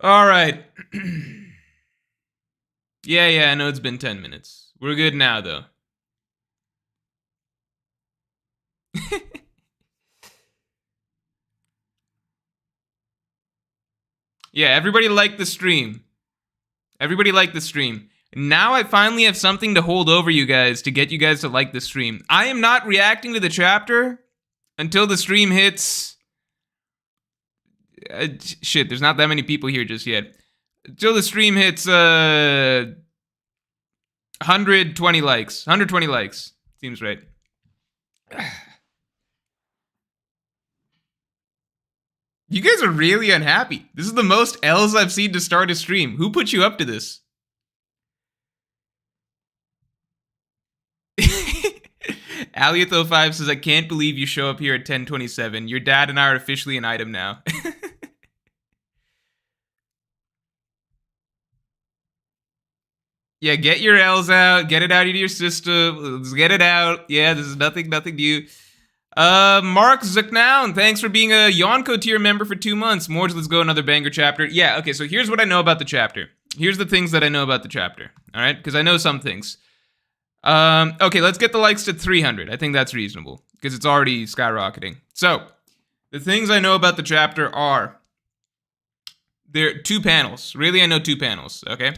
All right. Yeah, I know it's been 10 minutes. We're good now, though. Yeah, everybody liked the stream. Everybody liked the stream. Now I finally have something to hold over you guys to get you guys to like the stream. I am not reacting to the chapter until the stream hits. Shit, there's not that many people here just yet. Until the stream hits 120 likes. 120 likes. Seems right. You guys are really unhappy. This is the most L's I've seen to start a stream. Who put you up to this? Aliath05 says, I can't believe you show up here at 10:27. Your dad and I are officially an item now. Yeah, get your L's out. Get it out of your system. Let's get it out. Yeah, this is nothing new. Mark Zucknown, thanks for being a Yonko tier member for 2 months. Morj, let's go another banger chapter. Yeah, okay, so here's what I know about the chapter. Here's the things that I know about the chapter. All right, because I know some things. Okay, let's get the likes to 300. I think that's reasonable because it's already skyrocketing. So, the things I know about the chapter are there are 2 panels. Really, I know 2 panels. Okay.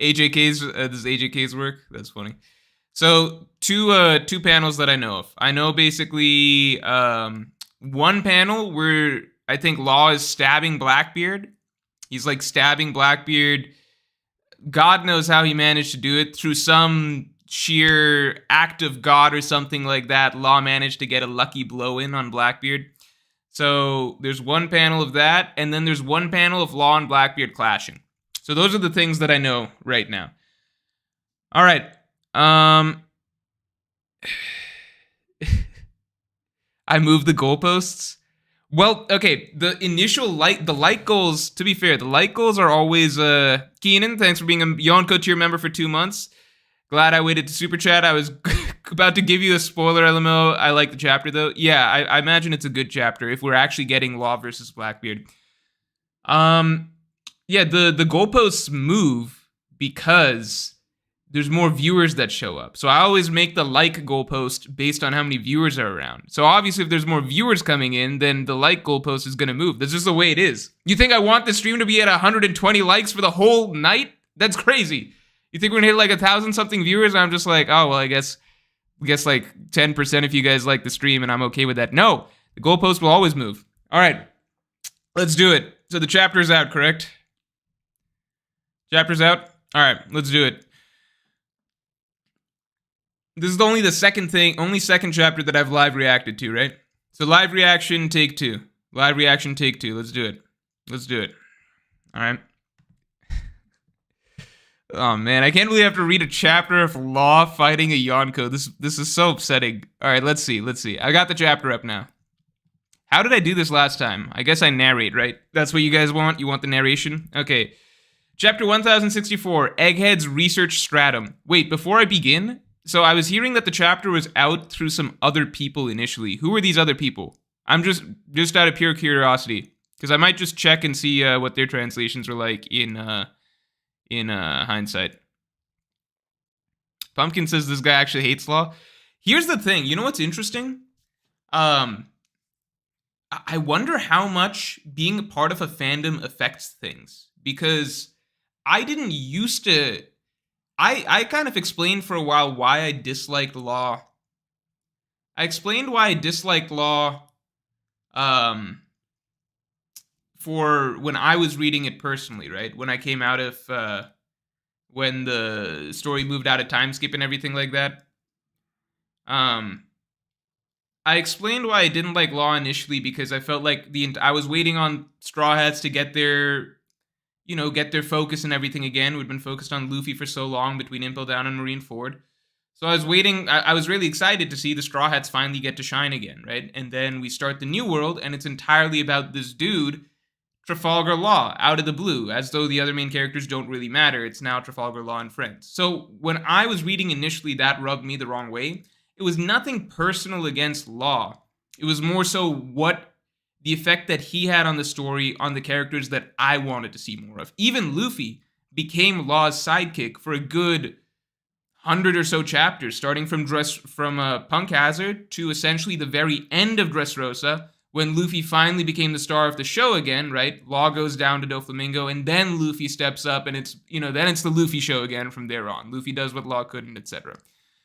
AJK's this is AJK's work. That's funny. So two panels that I know of. I know basically one panel where I think Law is stabbing Blackbeard. He's like stabbing Blackbeard. God knows how he managed to do it through some sheer act of God or something like that. Law managed to get a lucky blow in on Blackbeard. So there's one panel of that, and then there's one panel of Law and Blackbeard clashing. So those are the things that I know right now. All right. I moved the goalposts. Well, okay. The initial the like goals. To be fair, the like goals are always. Keenan, thanks for being a Yonko tier member for 2 months. Glad I waited to super chat. I was about to give you a spoiler, LMO. I like the chapter though. Yeah, I imagine it's a good chapter if we're actually getting Law versus Blackbeard. Yeah, the goalposts move because there's more viewers that show up. So I always make the like goalpost based on how many viewers are around. So obviously if there's more viewers coming in, then the like goalpost is going to move. That's just the way it is. You think I want the stream to be at 120 likes for the whole night? That's crazy. You think we're going to hit like 1,000 something viewers? I'm just like, oh, well, I guess like 10% if you guys like the stream and I'm okay with that. No, the goalpost will always move. All right, let's do it. So the chapter's out, correct? Chapter's out? All right, let's do it. This is only the second chapter that I've live reacted to, right? So live reaction, take 2. Live reaction, take 2. Let's do it. All right. Oh man, I can't believe I have to read a chapter of Law fighting a Yonko. This is so upsetting. All right, let's see. I got the chapter up now. How did I do this last time? I guess I narrate, right? That's what you guys want? You want the narration? Okay. Chapter 1064, Egghead's Research Stratum. Wait, before I begin, so I was hearing that the chapter was out through some other people initially. Who were these other people? I'm just out of pure curiosity, because I might just check and see what their translations are like in hindsight. Pumpkin says this guy actually hates Law. Here's the thing. You know what's interesting? I wonder how much being a part of a fandom affects things, because I didn't used to. I kind of explained for a while why I disliked Law. I explained why I disliked Law for when I was reading it personally, right? When I came out of when the story moved out of time skip and everything like that. I explained why I didn't like Law initially because I felt like I was waiting on Straw Hats to get their focus and everything again. We'd been focused on Luffy for so long between Impel Down and Marineford. So I was waiting. I was really excited to see the Straw Hats finally get to shine again, right? And then we start the new world, and it's entirely about this dude, Trafalgar Law, out of the blue, as though the other main characters don't really matter. It's now Trafalgar Law and friends. So when I was reading initially, that rubbed me the wrong way. It it was nothing personal against Law. It was more so what the effect that he had on the story, on the characters that I wanted to see more of. Even Luffy became Law's sidekick for a good 100 or so chapters, starting from Punk Hazard to essentially the very end of Dressrosa, when Luffy finally became the star of the show again, right? Law goes down to Doflamingo, and then Luffy steps up, and it's, then it's the Luffy show again from there on. Luffy does what Law couldn't, etc.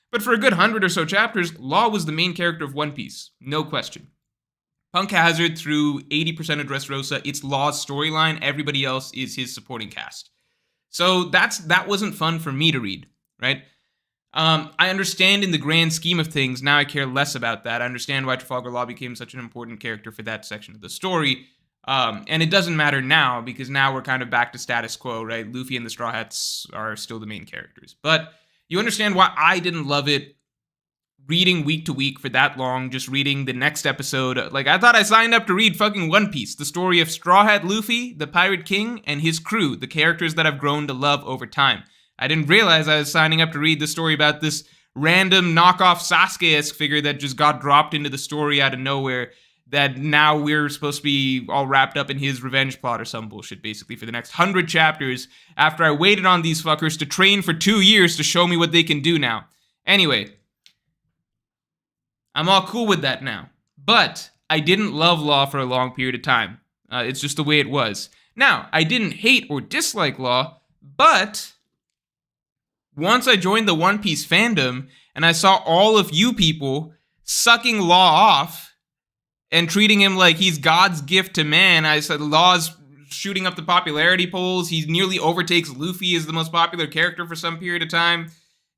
But for a good 100 or so chapters, Law was the main character of One Piece, no question. Punk Hazard, through 80% of Dressrosa, it's Law's storyline, everybody else is his supporting cast. So that wasn't fun for me to read, right? I understand in the grand scheme of things, now I care less about that. I understand why Trafalgar Law became such an important character for that section of the story. And it doesn't matter now, because now we're kind of back to status quo, right? Luffy and the Straw Hats are still the main characters. But you understand why I didn't love it reading week to week for that long, just reading the next episode. Like, I thought I signed up to read fucking One Piece, the story of Straw Hat Luffy, the Pirate King, and his crew, the characters that I've grown to love over time. I didn't realize I was signing up to read the story about this random knockoff Sasuke-esque figure that just got dropped into the story out of nowhere, that now we're supposed to be all wrapped up in his revenge plot or some bullshit, basically, for the next 100 chapters, after I waited on these fuckers to train for 2 years to show me what they can do now. Anyway, I'm all cool with that now. But I didn't love Law for a long period of time. It's just the way it was. Now, I didn't hate or dislike Law, but once I joined the One Piece fandom and I saw all of you people sucking Law off and treating him like he's God's gift to man, I said Law's shooting up the popularity polls. He nearly overtakes Luffy as the most popular character for some period of time.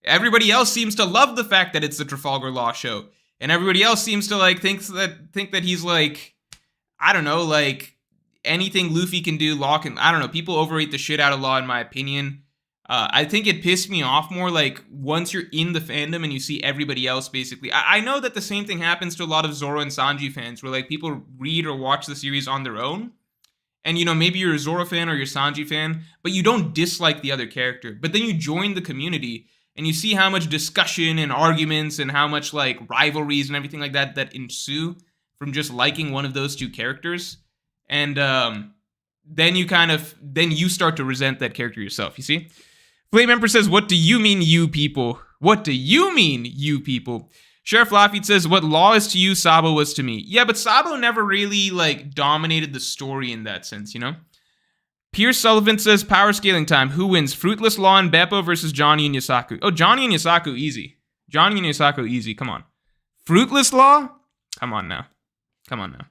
Everybody else seems to love the fact that it's the Trafalgar Law show. And everybody else seems to think that he's I don't know, anything Luffy can do, Law can, I don't know. People overrate the shit out of Law in my opinion. I think it pissed me off more once you're in the fandom and you see everybody else basically. I know that the same thing happens to a lot of Zoro and Sanji fans where people read or watch the series on their own. And maybe you're a Zoro fan or you're a Sanji fan, but you don't dislike the other character. But then you join the community and you see how much discussion and arguments and how much rivalries and everything like that ensue from just liking one of those two characters. And then you start to resent that character yourself, you see? Flame Emperor says, what do you mean, you people? What do you mean, you people? Sheriff Lafitte says, what Law is to you, Sabo was to me. Yeah, but Sabo never really, dominated the story in that sense, Pierce Sullivan says, power scaling time. Who wins? Fruitless Law and Beppo versus Johnny and Yasaku. Oh, Johnny and Yasaku, easy. Johnny and Yasaku, easy. Come on. Fruitless Law? Come on now. Come on now.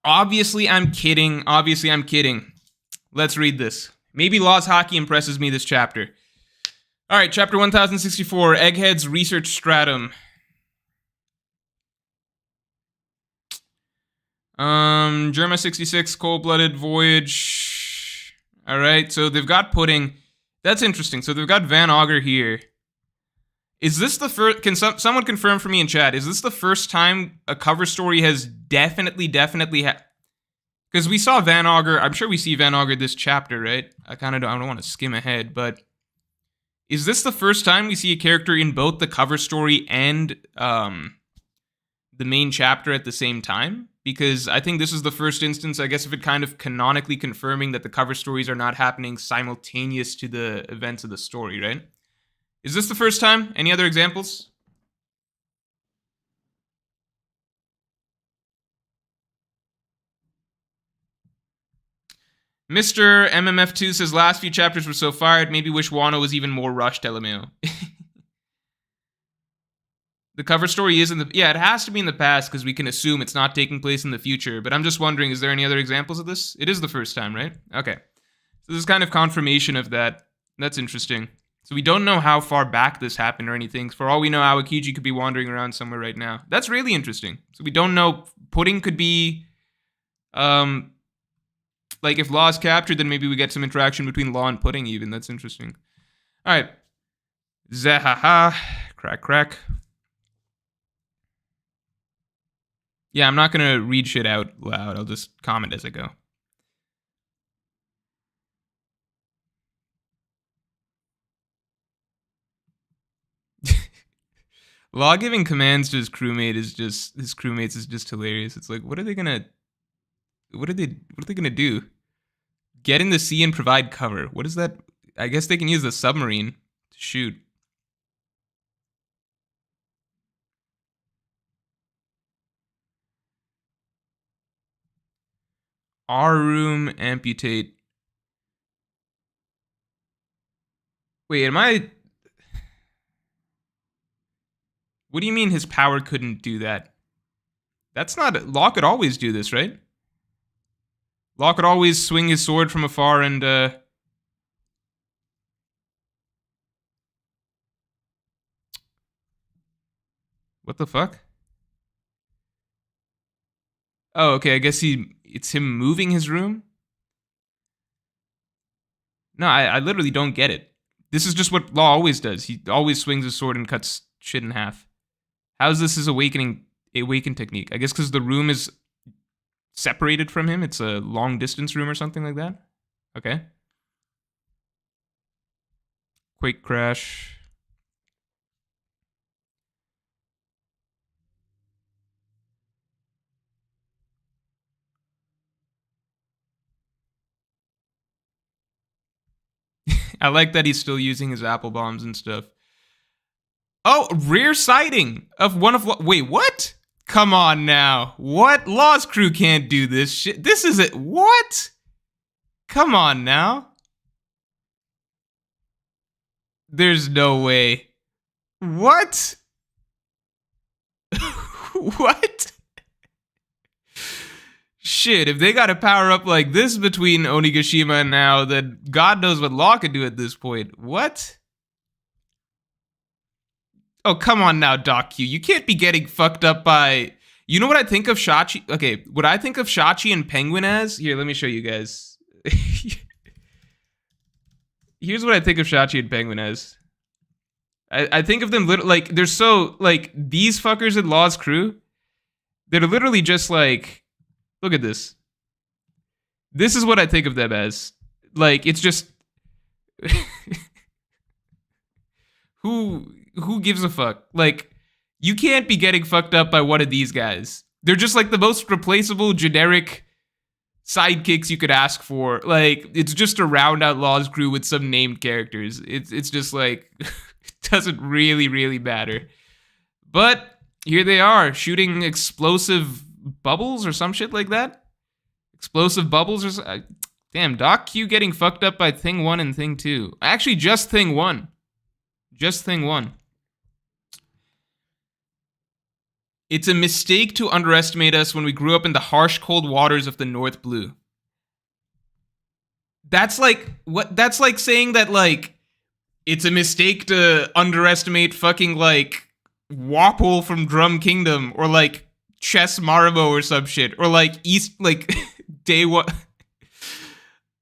Obviously, I'm kidding. Let's read this. Maybe Law's Hockey impresses me this chapter. All right, chapter 1064, Egghead's Research Stratum. Germa 66, Cold-Blooded Voyage. All right, so they've got Pudding. That's interesting. So they've got Van Auger here. Is this the first... Can someone confirm for me in chat? Is this the first time a cover story has definitely because we saw Van Auger, I'm sure we see Van Auger this chapter, right? I don't want to skim ahead, but is this the first time we see a character in both the cover story and the main chapter at the same time? Because I think this is the first instance, I guess, of it kind of canonically confirming that the cover stories are not happening simultaneous to the events of the story, right? Is this the first time? Any other examples? Mr. MMF2 says, last few chapters were so fired, maybe wish Wano was even more rushed, LMAO. The cover story is in the... Yeah, it has to be in the past, because we can assume it's not taking place in the future, but I'm just wondering, is there any other examples of this? It is the first time, right? Okay. So this is kind of confirmation of that. That's interesting. So we don't know how far back this happened or anything. For all we know, Aokiji could be wandering around somewhere right now. That's really interesting. So we don't know... Pudding could be... if Law is captured, then maybe we get some interaction between Law and Pudding even. That's interesting. All right. Zahaha. Crack. Yeah, I'm not going to read shit out loud. I'll just comment as I go. Law giving commands to his crewmates is just hilarious. It's like, what are they gonna do? Get in the sea and provide cover. What is that? I guess they can use the submarine to shoot. Our room, amputate. Wait, am I... What do you mean his power couldn't do that? That's not... Law could always do this, right? Law could always swing his sword from afar and, What the fuck? Oh, okay, I guess it's him moving his room? No, I literally don't get it. This is just what Law always does. He always swings his sword and cuts shit in half. How is this his awaken technique? I guess because the room is separated from him. It's a long distance room or something like that. Okay. Quake crash. I like that he's still using his apple bombs and stuff. Oh, rear sighting of one of... Wait, what? Come on now. What? Law's crew can't do this shit. This is it. What? Come on now. There's no way. What? What? Shit, if they gotta power up like this between Onigashima and now, then God knows what Law could do at this point. What? Oh, come on now, Doc Q. You can't be getting fucked up by... You know what I think of Shachi? Okay, what I think of Shachi and Penguin as? Here, let me show you guys. Here's what I think of Shachi and Penguin as. I think of them like, they're so, like, these fuckers in Law's crew, they're literally just like, look at this. This is what I think of them as. Like, it's just... Who gives a fuck? Like, you can't be getting fucked up by one of these guys. They're just like the most replaceable generic sidekicks you could ask for. Like, it's just to round out Law's crew with some named characters. It's just like, it doesn't really matter. But here they are, shooting explosive bubbles or some shit like that. Explosive bubbles or damn, Doc Q getting fucked up by Thing 1 and Thing 2. Actually, just Thing 1. Just Thing 1. It's a mistake to underestimate us when we grew up in the harsh, cold waters of the North Blue. That's like, what? That's like saying that, like, it's a mistake to underestimate fucking, like, Wapol from Drum Kingdom, or, like, Chess Marimo or some shit, or, like, Day One,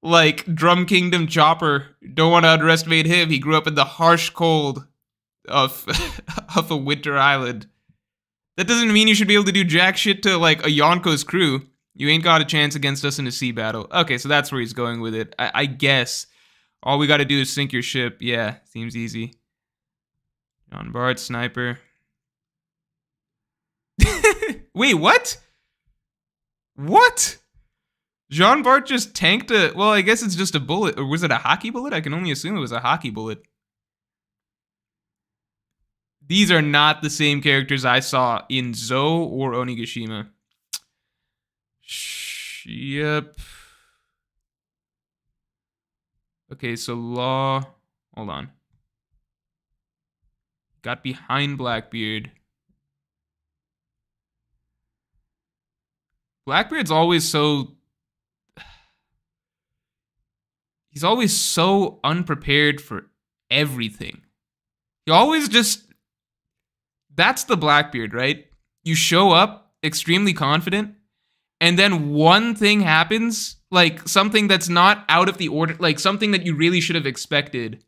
like, Drum Kingdom Chopper. Don't want to underestimate him. He grew up in the harsh cold of a winter island. That doesn't mean you should be able to do jack shit to, like, a Yonko's crew. You ain't got a chance against us in a sea battle. Okay, so that's where he's going with it. I guess. All we gotta do is sink your ship. Yeah, seems easy. John Bart, sniper. Wait, what? What? Jean Bart just tanked a... Well, I guess it's just a bullet. Or was it a hockey bullet? I can only assume it was a hockey bullet. These are not the same characters I saw in Zou or Onigashima. Yep. Okay, so Law... Hold on. Got behind Blackbeard. Blackbeard's always so... He's always so unprepared for everything. He always just... That's the Blackbeard, right? You show up extremely confident, and then one thing happens, like something that's not out of the order, like something that you really should have expected.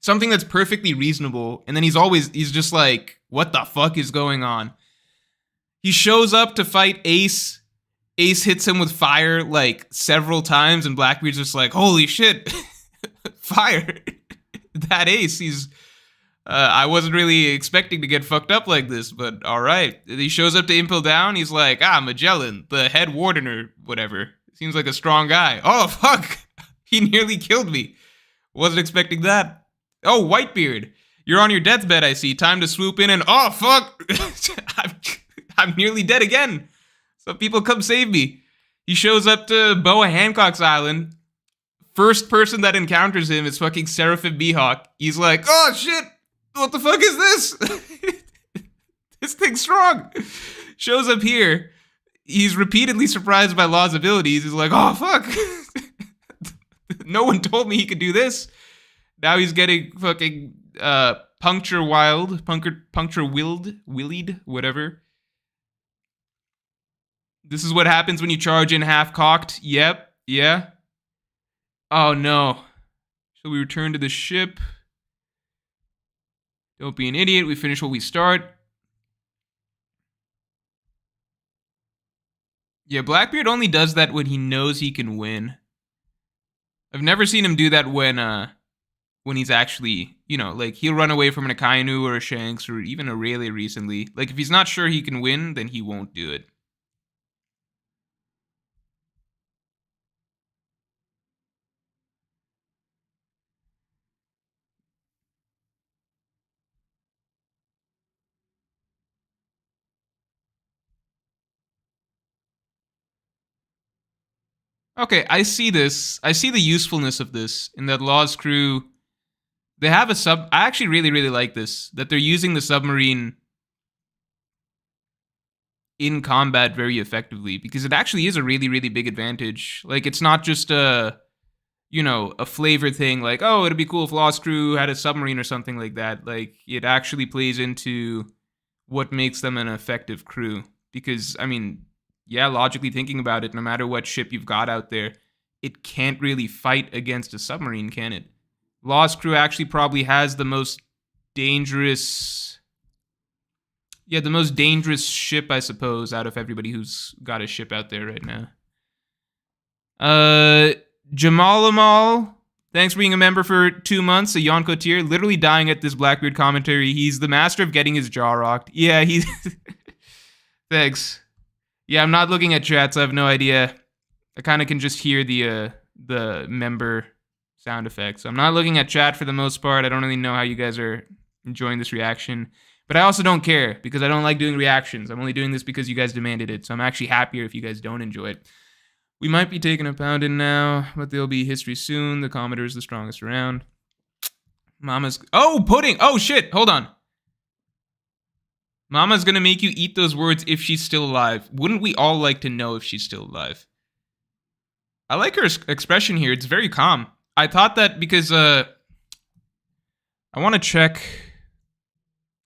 Something that's perfectly reasonable, and then he's just like, what the fuck is going on? He shows up to fight Ace. Ace hits him with fire, like, several times, and Blackbeard's just like, holy shit, fire. That Ace, he's I wasn't really expecting to get fucked up like this, but all right. He shows up to Impel Down. He's like, Magellan, the head warden or whatever. Seems like a strong guy. Oh, fuck. He nearly killed me. Wasn't expecting that. Oh, Whitebeard. You're on your deathbed, I see. Time to swoop in and, oh, fuck. I'm nearly dead again. So people come save me. He shows up to Boa Hancock's island. First person that encounters him is fucking Seraphim Mihawk. He's like, oh, shit. What the fuck is this? This thing's strong. Shows up here. He's repeatedly surprised by Law's abilities. He's like, oh, fuck. No one told me he could do this. Now he's getting fucking puncture willied, whatever. This is what happens when you charge in half-cocked. Yep, yeah. Oh, no. Shall we return to the ship? Don't be an idiot. We finish what we start. Yeah, Blackbeard only does that when he knows he can win. I've never seen him do that when he's actually, like he'll run away from an Akainu or a Shanks or even a Rayleigh recently. Like if he's not sure he can win, then he won't do it. Okay, I see this. I see the usefulness of this in that Law's crew, they have a sub. I actually really, really like this, that they're using the submarine in combat very effectively because it actually is a really, really big advantage. Like, it's not just a flavor thing like, oh, it'd be cool if Law's crew had a submarine or something like that. Like, it actually plays into what makes them an effective crew because, yeah, logically thinking about it, no matter what ship you've got out there, it can't really fight against a submarine, can it? Law's crew actually probably has the most dangerous... Yeah, the most dangerous ship, I suppose, out of everybody who's got a ship out there right now. Jamal Amal, thanks for being a member for 2 months, a Yonko tier, literally dying at this Blackbeard commentary. He's the master of getting his jaw rocked. Yeah, he's... Thanks. Yeah, I'm not looking at chats. I have no idea. I kind of can just hear the member sound effects. So I'm not looking at chat for the most part. I don't really know how you guys are enjoying this reaction. But I also don't care because I don't like doing reactions. I'm only doing this because you guys demanded it. So I'm actually happier if you guys don't enjoy it. We might be taking a pound in now, but there'll be history soon. The Commodore is the strongest around. Mama's... Oh, pudding! Oh, shit! Hold on. Mama's gonna make you eat those words if she's still alive. Wouldn't we all like to know if she's still alive? I like her expression here. It's very calm. I thought that because, I want to check...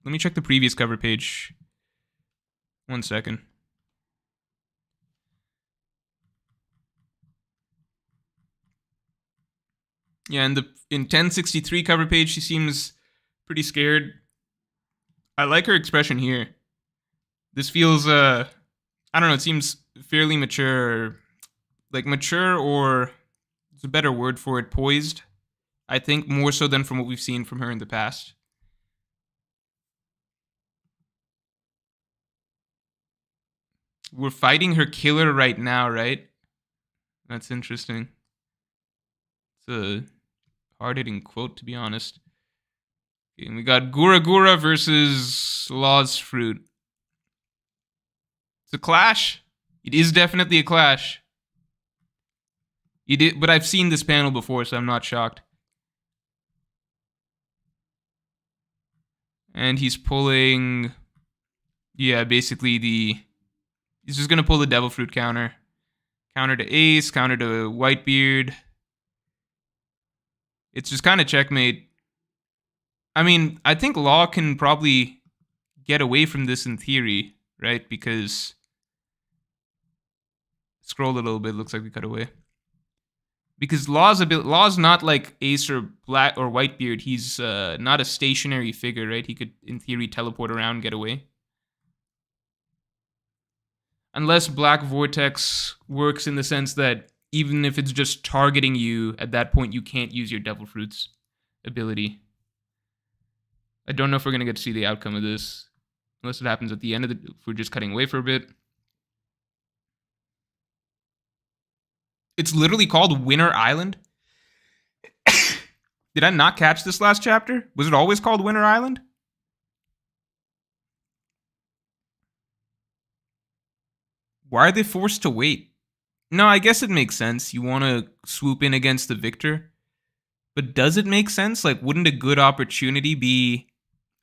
Let me check the previous cover page. 1 second. Yeah, in 1063 cover page, she seems pretty scared. I like her expression here. This feels, I don't know, it seems fairly mature. Like mature, or there's a better word for it, poised. I think more so than from what we've seen from her in the past. We're fighting her killer right now, right? That's interesting. It's a hard-hitting quote, to be honest. Okay, and we got Gura Gura versus Law's Fruit. It's a clash. It is definitely a clash. But I've seen this panel before, so I'm not shocked. And he's pulling... Yeah, basically he's just going to pull the Devil Fruit counter. Counter to Ace, counter to Whitebeard. It's just kind of checkmate. I think Law can probably get away from this in theory, right? Because... Scroll a little bit, looks like we cut away. Because Law's not like Ace or Black or Whitebeard. He's not a stationary figure, right? He could, in theory, teleport around and get away. Unless Black Vortex works in the sense that even if it's just targeting you, at that point you can't use your Devil Fruits ability. I don't know if we're gonna get to see the outcome of this, unless it happens at the end of the. If we're just cutting away for a bit. It's literally called Winter Island. Did I not catch this last chapter? Was it always called Winter Island? Why are they forced to wait? No, I guess it makes sense. You want to swoop in against the victor. But does it make sense? Like, wouldn't a good opportunity be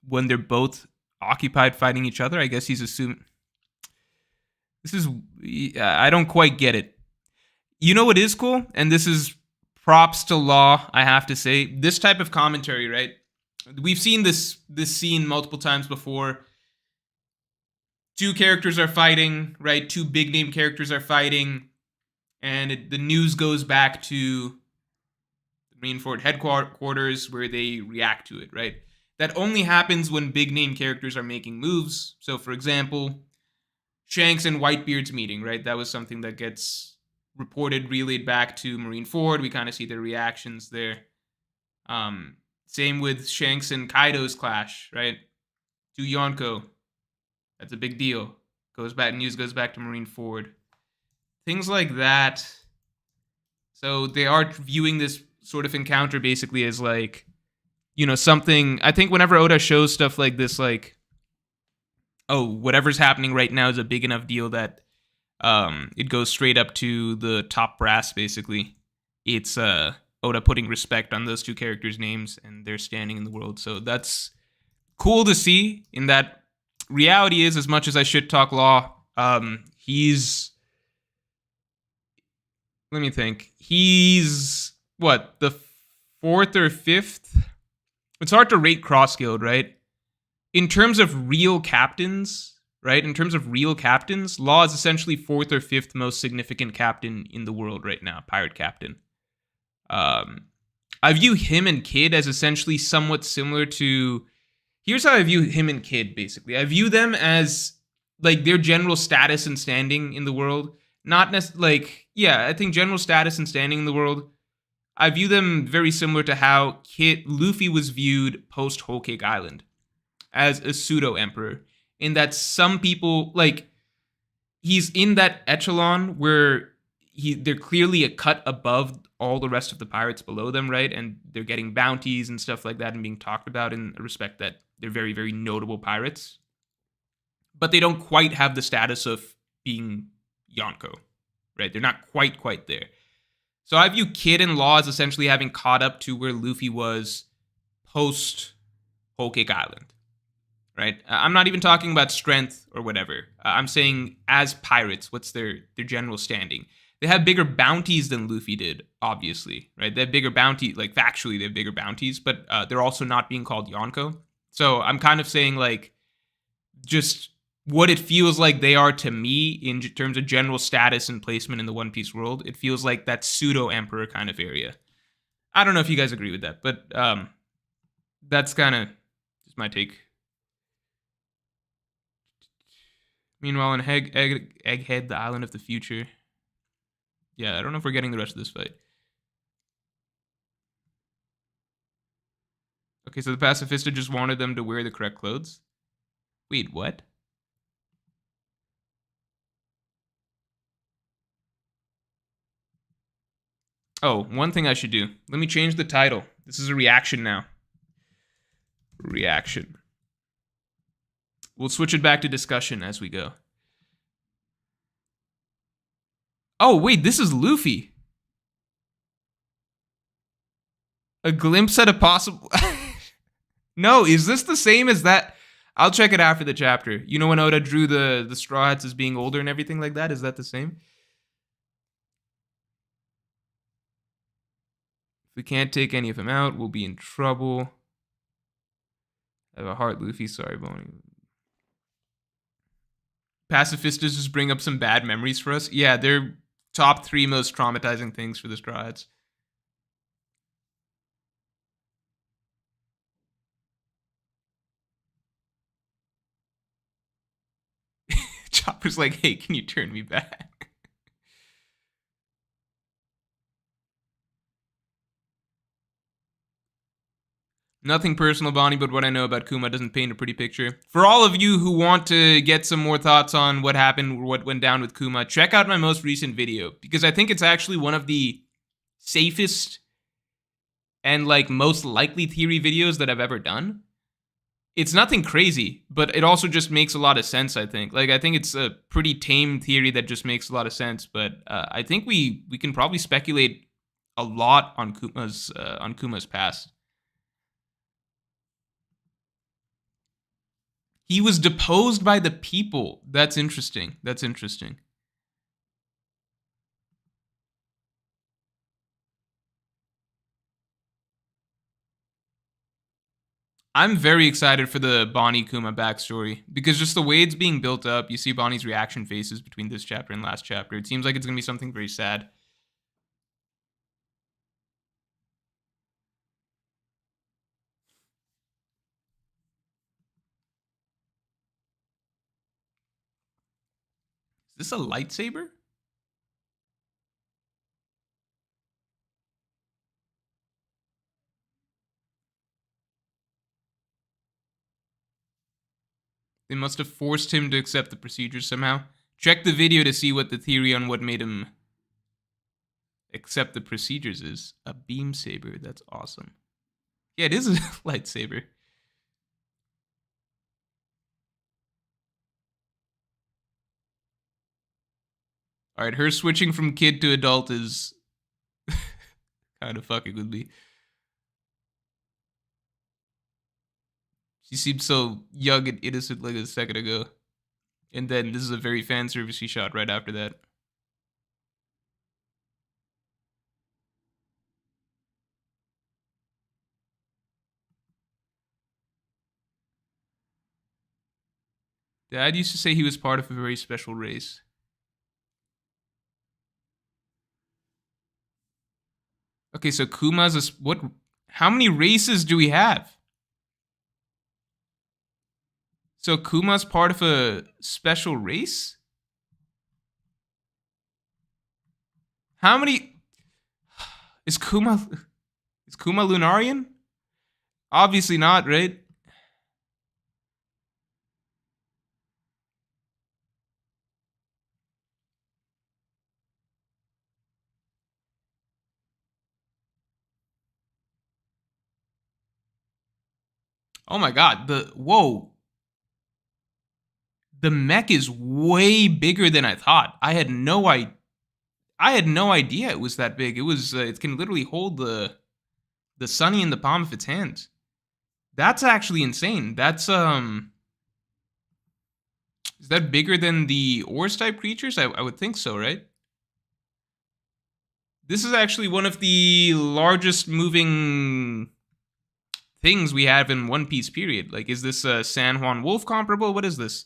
when they're both occupied fighting each other? I guess he's assuming. This is. I don't quite get it. You know what is cool? And this is props to Law, I have to say. This type of commentary, right? We've seen this scene multiple times before. Two characters are fighting, right? Two big name characters are fighting, and the news goes back to the Marineford headquarters where they react to it, right? That only happens when big name characters are making moves. So, for example, Shanks and Whitebeard's meeting, right? That was something that gets reported, relayed back to Marineford. We kind of see their reactions there. Same with Shanks and Kaido's clash, right? To Yonko. That's a big deal. News goes back to Marineford. Things like that. So they are viewing this sort of encounter basically as like, you know, something. I think whenever Oda shows stuff like this, like, oh, whatever's happening right now is a big enough deal that it goes straight up to the top brass, basically. It's Oda putting respect on those two characters' names and their standing in the world. So that's cool to see. In that, reality is, as much as I should talk Law, he's... Let me think. He's, what, the fourth or fifth? It's hard to rate Cross-Guild, right? In terms of real captains, right? In terms of real captains, Law is essentially fourth or fifth most significant captain in the world right now, pirate captain. I view him and Kid as essentially somewhat similar to... Here's how I view him and Kid, basically. I view them as, like, their general status and standing in the world. Not necessarily, like, yeah, I think general status and standing in the world. I view them very similar to how Luffy was viewed post Whole Cake Island. As a pseudo-emperor. In that some people, like, he's in that echelon where they're clearly a cut above all the rest of the pirates below them, right? And they're getting bounties and stuff like that and being talked about in a respect that they're very, very notable pirates. But they don't quite have the status of being Yonko, right? They're not quite there. So I view Kid and Law as essentially having caught up to where Luffy was post Whole Cake Island. Right? I'm not even talking about strength or whatever. I'm saying as pirates, what's their general standing? They have bigger bounties than Luffy did, obviously, right? They have bigger bounties, like factually they have bigger bounties, but they're also not being called Yonko. So I'm kind of saying like just what it feels like they are to me in terms of general status and placement in the One Piece world. It feels like that pseudo-emperor kind of area. I don't know if you guys agree with that, but that's kind of just my take. Meanwhile, in Egghead, the island of the future. Yeah, I don't know if we're getting the rest of this fight. Okay, so the pacifista just wanted them to wear the correct clothes. Wait, what? Oh, one thing I should do. Let me change the title. This is a reaction now. Reaction. We'll switch it back to discussion as we go. Oh, wait, this is Luffy. A glimpse at a possible... No, is this the same as that? I'll check it after the chapter. You know when Oda drew the Straw Hats as being older and everything like that? Is that the same? If we can't take any of them out, we'll be in trouble. I have a heart, Luffy. Sorry, Bonnie. Pacifistas just bring up some bad memories for us. Yeah, they're top 3 most traumatizing things for the Straw Hats. Chopper's like, hey, can you turn me back? Nothing personal, Bonnie, but what I know about Kuma doesn't paint a pretty picture. For all of you who want to get some more thoughts on what happened, what went down with Kuma, check out my most recent video, because I think it's actually one of the safest and like most likely theory videos that I've ever done. It's nothing crazy, but it also just makes a lot of sense, I think. Like, I think it's a pretty tame theory that just makes a lot of sense, but I think we can probably speculate a lot on Kuma's past. He was deposed by the people. That's interesting. That's interesting. I'm very excited for the Bonnie Kuma backstory, because just the way it's being built up, you see Bonnie's reaction faces between this chapter and last chapter. It seems like it's going to be something very sad. Is this a lightsaber? They must have forced him to accept the procedures somehow. Check the video to see what the theory on what made him accept the procedures is. A beam saber. That's awesome. Yeah, it is a lightsaber. All right, her switching from kid to adult is kind of fucking with me. She seemed so young and innocent like a second ago. And then this is a very fan servicey shot right after that. Dad used to say he was part of a very special race. Okay, so Kuma's a what? How many races do we have? So Kuma's part of a special race? How many is Kuma Lunarian? Obviously not, right? Oh my god, the mech is way bigger than I thought. I had no idea it was that big. It can literally hold the Sunny in the palm of its hand. That's actually insane. Is that bigger than the Ors type creatures? I would think so, right? This is actually one of the largest moving things we have in One Piece, period. Like, is this a San Juan Wolf comparable? What is this?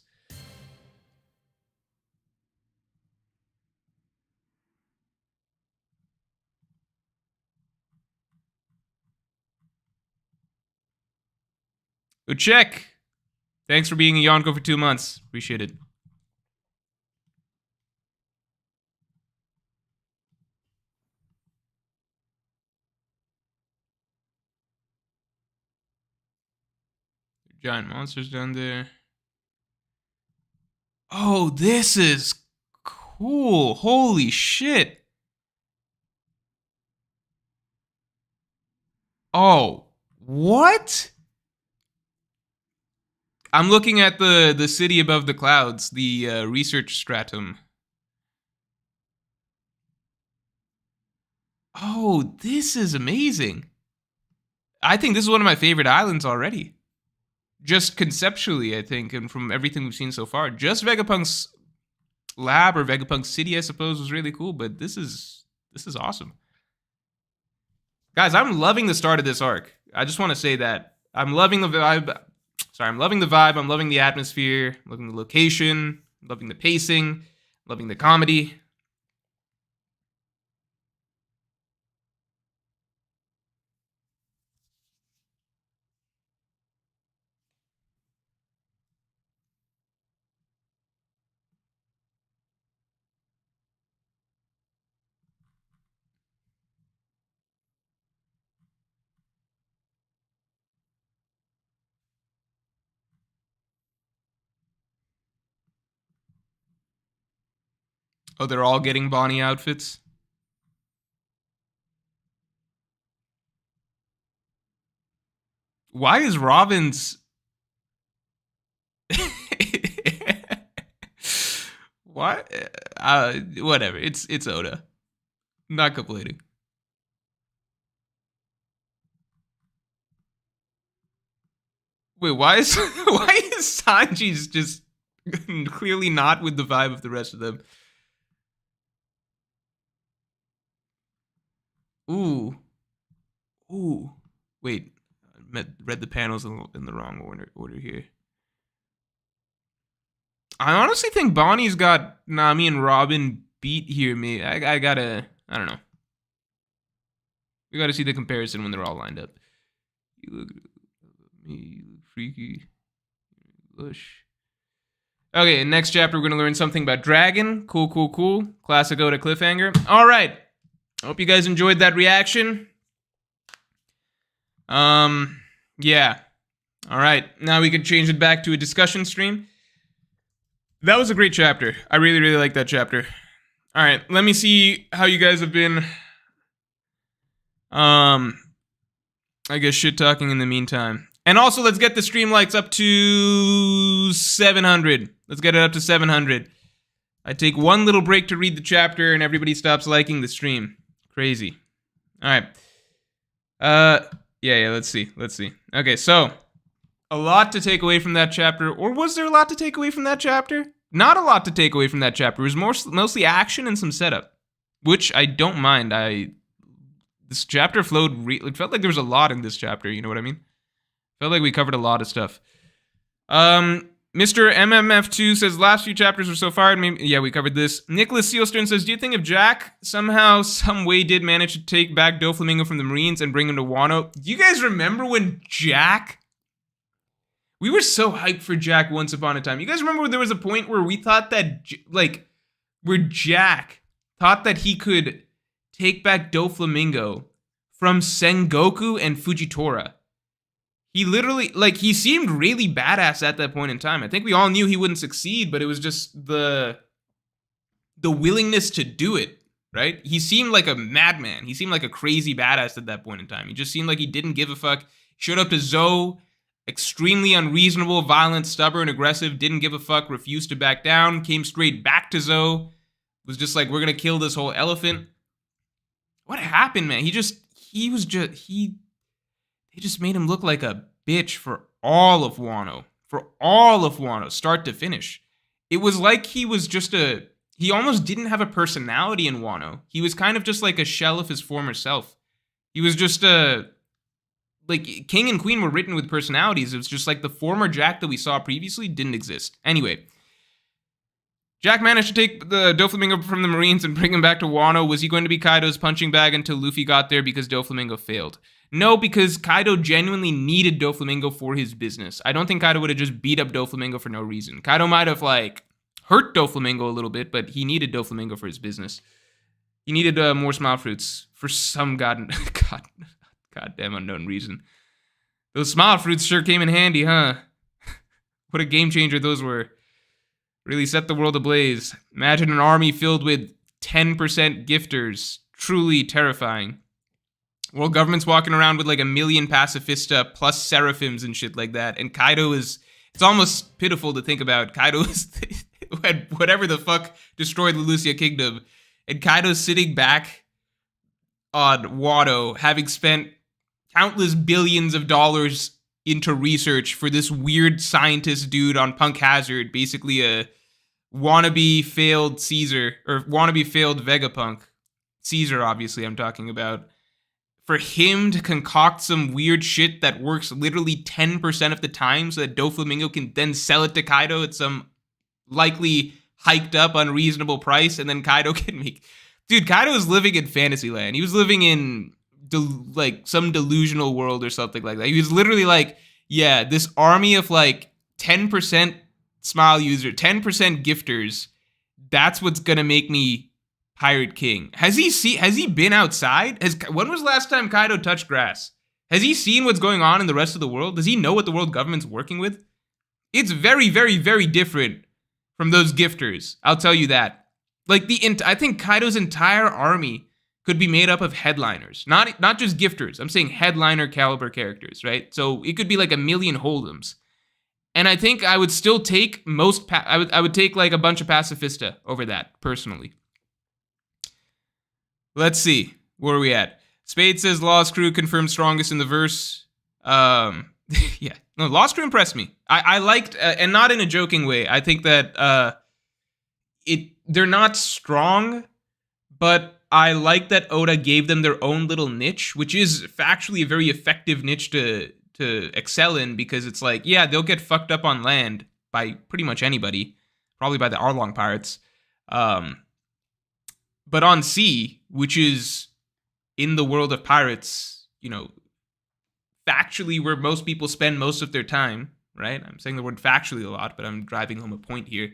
Go check. Thanks for being a Yonko for 2 months. Appreciate it. Giant monsters down there. Oh, this is cool. Holy shit. Oh, what? I'm looking at the city above the clouds, the research stratum. Oh, this is amazing. I think this is one of my favorite islands already. Just conceptually, I think, and from everything we've seen so far. Just Vegapunk's lab or Vegapunk City, I suppose, was really cool, but this is awesome. Guys, I'm loving the start of this arc. I just want to say that. I'm loving the vibe. Sorry, I'm loving the vibe. I'm loving the atmosphere. I'm loving the location. I'm loving the pacing. I'm loving the comedy. Oh, they're all getting Bonnie outfits? Why is Robin's... What? Whatever. It's Oda. Not complaining. Wait, why is Sanji's just clearly not with the vibe of the rest of them? Ooh. Wait, I read the panels in the wrong order here. I honestly think Bonnie's got Nami and Robin beat here. I gotta, I don't know. We gotta see the comparison when they're all lined up. You look freaky, lush. Okay, next chapter we're gonna learn something about Dragon. Cool. Classic Oda cliffhanger. All right. Hope you guys enjoyed that reaction. Yeah. All right. Now we can change it back to a discussion stream. That was a great chapter. I really like that chapter. All right, let me see how you guys have been. I guess shit talking in the meantime. And also, let's get the stream likes up to 700. Let's get it up to 700. I take one little break to read the chapter, and everybody stops liking the stream. Crazy. All right. Yeah. Let's see. Okay, so a lot to take away from that chapter, or was there a lot to take away from that chapter? Not a lot to take away from that chapter. It was mostly action and some setup, which I don't mind. This chapter flowed. It felt like there was a lot in this chapter. You know what I mean? Felt like we covered a lot of stuff. Mr. MMF2 says last few chapters were so far. Yeah, we covered this. Nicholas Sealstern says, do you think if Jack somehow, some way did manage to take back Doflamingo from the Marines and bring him to Wano? Do you guys remember when Jack... We were so hyped for Jack once upon a time. You guys remember when there was a point where we thought that, where Jack thought that he could take back Doflamingo from Sengoku and Fujitora. He literally, he seemed really badass at that point in time. I think we all knew he wouldn't succeed, but it was just the willingness to do it, right? He seemed like a madman. He seemed like a crazy badass at that point in time. He just seemed like he didn't give a fuck. Showed up to Zoe. Extremely unreasonable, violent, stubborn, aggressive, didn't give a fuck, refused to back down, came straight back to Zoe, was just like, we're gonna kill this whole elephant. What happened, man? They just made him look like a bitch for all of Wano, start to finish. It was like he was just he almost didn't have a personality in Wano. He was kind of just like a shell of his former self. He was just King and Queen were written with personalities. It was just like the former Jack that we saw previously didn't exist. Anyway, Jack managed to take the Doflamingo from the Marines and bring him back to Wano. Was he going to be Kaido's punching bag until Luffy got there because Doflamingo failed? No, because Kaido genuinely needed Doflamingo for his business. I don't think Kaido would have just beat up Doflamingo for no reason. Kaido might have, hurt Doflamingo a little bit, but he needed Doflamingo for his business. He needed more smile fruits for some goddamn unknown reason. Those smile fruits sure came in handy, huh? What a game changer those were. Really set the world ablaze. Imagine an army filled with 10% gifters. Truly terrifying. World government's walking around with 1 million pacifista plus seraphims and shit like that. And Kaido is... It's almost pitiful to think about. Kaido is... whatever the fuck destroyed the Lucia Kingdom. And Kaido's sitting back on Wano, having spent countless billions of dollars into research for this weird scientist dude on Punk Hazard, basically a wannabe failed Caesar, or wannabe failed Vegapunk. Caesar, obviously, I'm talking about. For him to concoct some weird shit that works literally 10% of the time so that Doflamingo can then sell it to Kaido at some likely hiked up unreasonable price, and then Kaido can make... Dude, Kaido was living in Fantasyland. He was living in some delusional world or something like that. He was literally this army of 10% smile user, 10% gifters. That's what's gonna make me Pirate King. Has he been outside? When was the last time Kaido touched grass? Has he seen what's going on in the rest of the world? Does he know what the world government's working with? It's very, very, very different from those gifters. I'll tell you that. Like I think Kaido's entire army could be made up of headliners, not just gifters. I'm saying headliner caliber characters, right? So it could be like a million hold'ems, and I think I would still take I would take like a bunch of pacifista over that personally. Let's see, where are we at? Spade says Law's crew confirmed strongest in the verse. Yeah, no, Law's crew impressed me. I liked, and not in a joking way. I think that they're not strong, but I like that Oda gave them their own little niche, which is factually a very effective niche to excel in, because it's like, yeah, they'll get fucked up on land by pretty much anybody, probably by the Arlong pirates. But on sea, which is in the world of pirates, you know, factually where most people spend most of their time, right? I'm saying the word factually a lot, but I'm driving home a point here.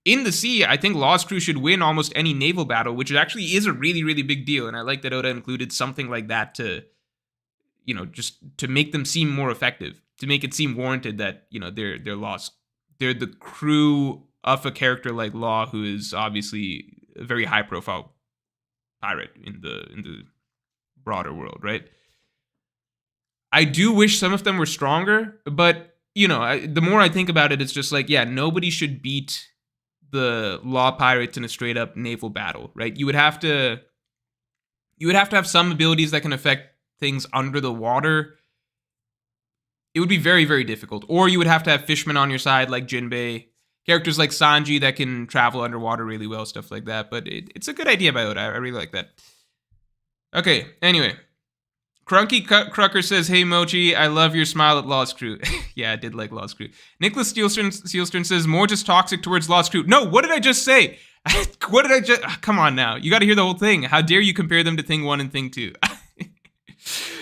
In the sea, I think Law's crew should win almost any naval battle, which actually is a really, really big deal. And I like that Oda included something like that to, you know, just to make them seem more effective, to make it seem warranted that, you know, they're Law's, they're the crew of a character like Law, who is obviously a very high profile pirate in the broader world, right? I do wish some of them were stronger, but, you know, the more I think about it, it's just like, yeah, nobody should beat the Law pirates in a straight up naval battle, right? You would have to have some abilities that can affect things under the water. It would be very, very difficult. Or you would have to have fishermen on your side like Jinbei, characters like Sanji that can travel underwater really well, stuff like that. But it's a good idea by Oda. I really like that. Okay, anyway. Crunky Crucker says, "Hey Mochi, I love your smile at Law's crew." Yeah, I did like Law's crew. Nicholas Steelstern says, "More just toxic towards Law's crew." No, what did I just say? What did I just... Come on now. You got to hear the whole thing. How dare you compare them to Thing 1 and Thing 2?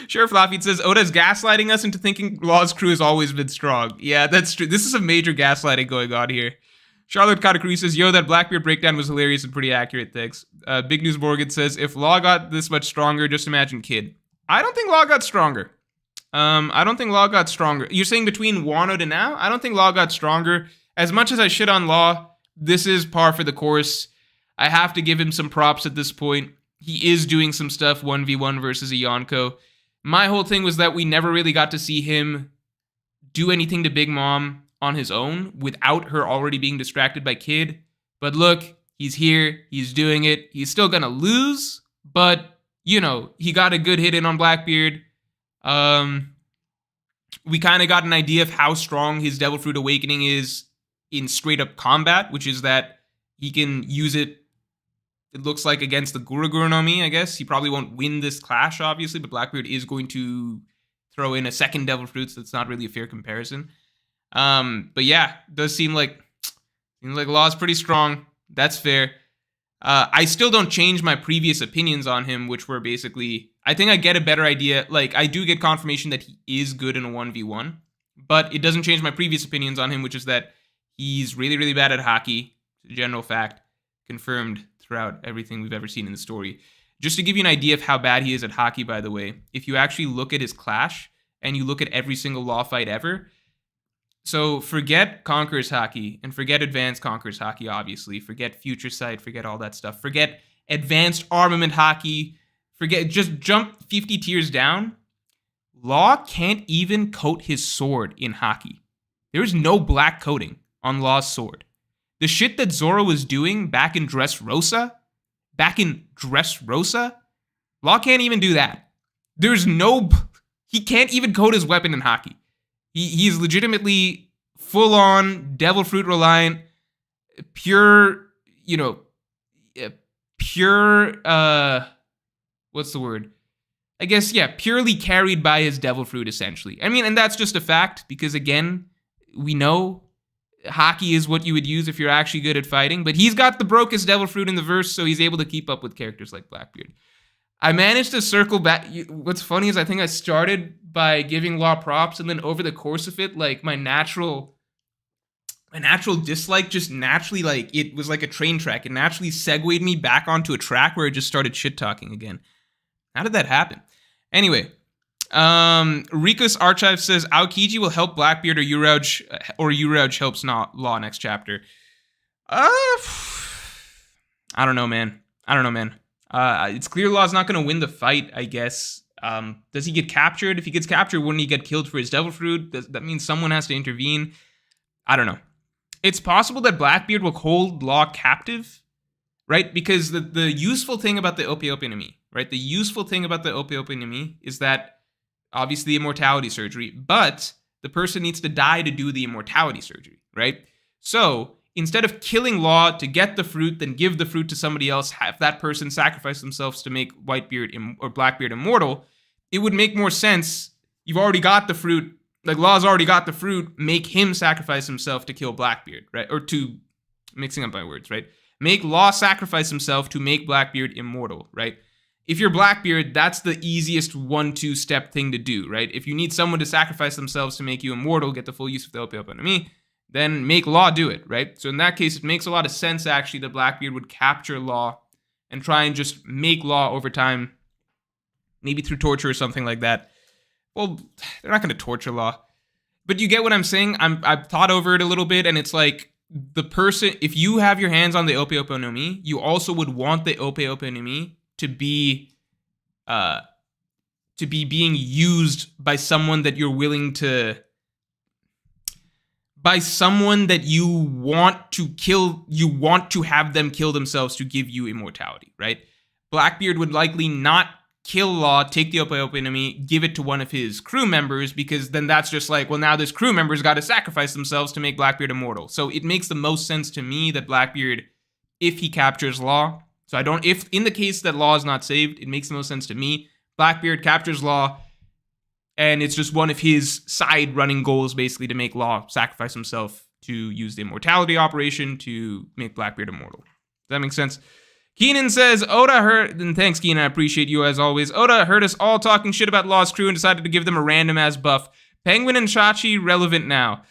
Sheriff Lafitte says, "Oda's gaslighting us into thinking Law's crew has always been strong." Yeah, that's true. This is some major gaslighting going on here. Charlotte Katakuri says, "Yo, that Blackbeard breakdown was hilarious and pretty accurate, thanks." Big News Morgan says, "If Law got this much stronger, just imagine Kid." I don't think Law got stronger. I don't think Law got stronger. You're saying between Wano to now? I don't think Law got stronger. As much as I shit on Law, this is par for the course. I have to give him some props at this point. He is doing some stuff 1v1 versus a Yonko. My whole thing was that we never really got to see him do anything to Big Mom on his own without her already being distracted by Kid. But look, he's here. He's doing it. He's still gonna lose, but... you know, he got a good hit in on Blackbeard. We kind of got an idea of how strong his Devil Fruit Awakening is in straight up combat, which is that he can use it, it looks like, against the Guruguru no Mi, I guess. He probably won't win this clash, obviously, but Blackbeard is going to throw in a second Devil Fruit, so it's not really a fair comparison. But yeah, it does seem like Law's pretty strong. That's fair. I still don't change my previous opinions on him, which were basically, I think I get a better idea. Like, I do get confirmation that he is good in a 1v1, but it doesn't change my previous opinions on him, which is that he's really, really bad at hockey. It's a general fact, confirmed throughout everything we've ever seen in the story. Just to give you an idea of how bad he is at hockey, by the way, if you actually look at his clash, and you look at every single Law fight ever, so forget Conqueror's Hockey, and forget Advanced Conqueror's Hockey, obviously. Forget Future Sight, forget all that stuff. Forget Advanced Armament Hockey. Just jump 50 tiers down. Law can't even coat his sword in hockey. There is no black coating on Law's sword. The shit that Zoro was doing back in Dressrosa, Law can't even do that. He can't even coat his weapon in hockey. He's legitimately full-on Devil Fruit reliant, pure, what's the word? I guess, yeah, purely carried by his Devil Fruit, essentially. I mean, and that's just a fact, because again, we know hockey is what you would use if you're actually good at fighting, but he's got the brokest Devil Fruit in the verse, so he's able to keep up with characters like Blackbeard. I managed to circle back. What's funny is I think I started by giving Law props, and then over the course of it, like, my natural dislike just naturally, like, it was like a train track. It naturally segued me back onto a track where I just started shit-talking again. How did that happen? Anyway, Rikus Archive says, Aokiji will help Blackbeard or Urauge helps Law next chapter. I don't know, man. It's clear Law's not going to win the fight, I guess. Does he get captured? If he gets captured, wouldn't he get killed for his devil fruit? That means someone has to intervene. I don't know. It's possible that Blackbeard will hold Law captive, right? Because the useful thing about the Ope-Ope-Nami, right? The useful thing about the Ope-Ope-Nami is that obviously immortality surgery, but the person needs to die to do the immortality surgery, right? So instead of killing Law to get the fruit, then give the fruit to somebody else, have that person sacrifice themselves to make Whitebeard or Blackbeard immortal, it would make more sense. You've already got the fruit. Like, Law's already got the fruit. Make him sacrifice himself to kill Blackbeard, right? Or to, mixing up my words, right? Make Law sacrifice himself to make Blackbeard immortal, right? If you're Blackbeard, that's the easiest 1-2 step thing to do, right? If you need someone to sacrifice themselves to make you immortal, get the full use of the Ope-Ope-Nami, then make Law do it, right? So in that case, it makes a lot of sense, actually, that Blackbeard would capture Law and try and just make Law over time, maybe through torture or something like that. Well, they're not going to torture Law. But you get what I'm saying? I've thought over it a little bit, and it's like, the person, if you have your hands on the Ope-Ope-Nami, you also would want the Ope-Ope-Nami to be being used by someone that you're willing to, by someone that you want to kill, you want to have them kill themselves to give you immortality, right? Blackbeard would likely not kill Law, take the Ope-Ope-Nami, give it to one of his crew members, because then that's just like, well, now this crew member's got to sacrifice themselves to make Blackbeard immortal. So it makes the most sense to me that Blackbeard, if he captures Law, so if in the case that Law is not saved, it makes the most sense to me. Blackbeard captures Law, and it's just one of his side running goals, basically, to make Law sacrifice himself to use the immortality operation to make Blackbeard immortal. Does that make sense? Keenan says, Oda heard, and thanks Keenan, I appreciate you as always. Oda heard us all talking shit about Law's crew and decided to give them a random ass buff. Penguin and Shachi relevant now.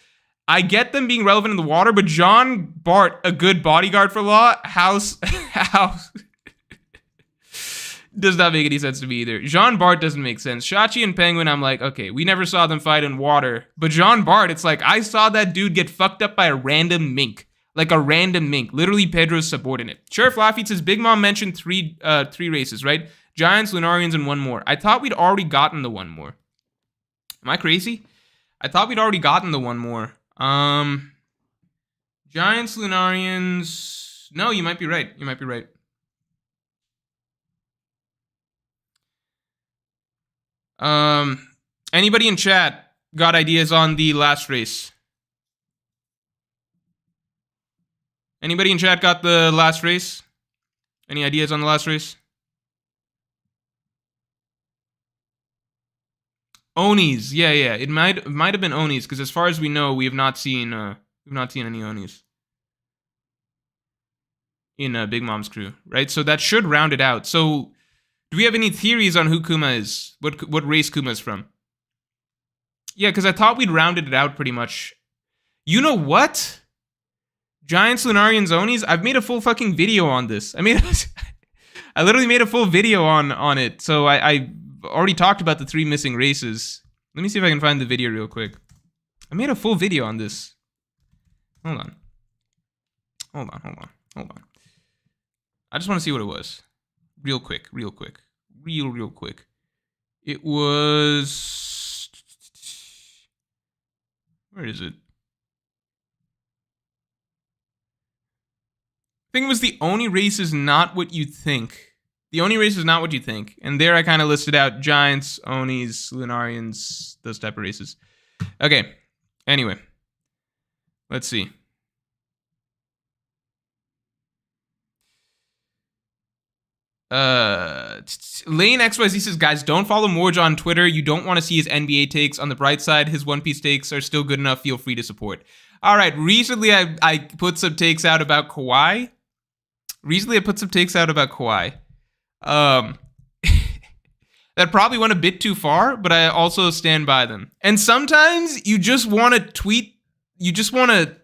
I get them being relevant in the water, but Jean Bart, a good bodyguard for Law, house does not make any sense to me either. Jean Bart doesn't make sense. Shachi and Penguin, I'm like, okay, we never saw them fight in water. But Jean Bart, it's like, I saw that dude get fucked up by a random mink. Like a random mink, literally Pedro's subordinate. Sheriff Laffy says, Big Mom mentioned three races, right? Giants, Lunarians, and one more. I thought we'd already gotten the one more. Am I crazy? I thought we'd already gotten the one more. Giants, Lunarians. No, you might be right. Anybody in chat got ideas on the last race? Anybody in chat got the last race? Any ideas on the last race? Onis, yeah. It might have been Onis, because as far as we know, we have not seen any Onis in Big Mom's crew, right? So that should round it out. So, do we have any theories on who Kuma is? What race Kuma is from? Yeah, because I thought we'd rounded it out pretty much. You know what? Giants, Lunarians, Onis. I've made a full fucking video on this. I literally made a full video on it. So I already talked about the 3 missing races. Let me see if I can find the video real quick. I made a full video on this. Hold on. I just want to see what it was. Real quick. Real quick. It was... Where is it? I think it was the only race is not what you think. And there I kind of listed out Giants, Onis, Lunarians, those type of races. Okay. Anyway. Let's see. Lane XYZ says, guys, don't follow Morj on Twitter. You don't want to see his NBA takes. On the bright side, his One Piece takes are still good enough. Feel free to support. All right. Recently, I put some takes out about Kawhi. That probably went a bit too far, but I also stand by them. And sometimes you just want to tweet. You just want to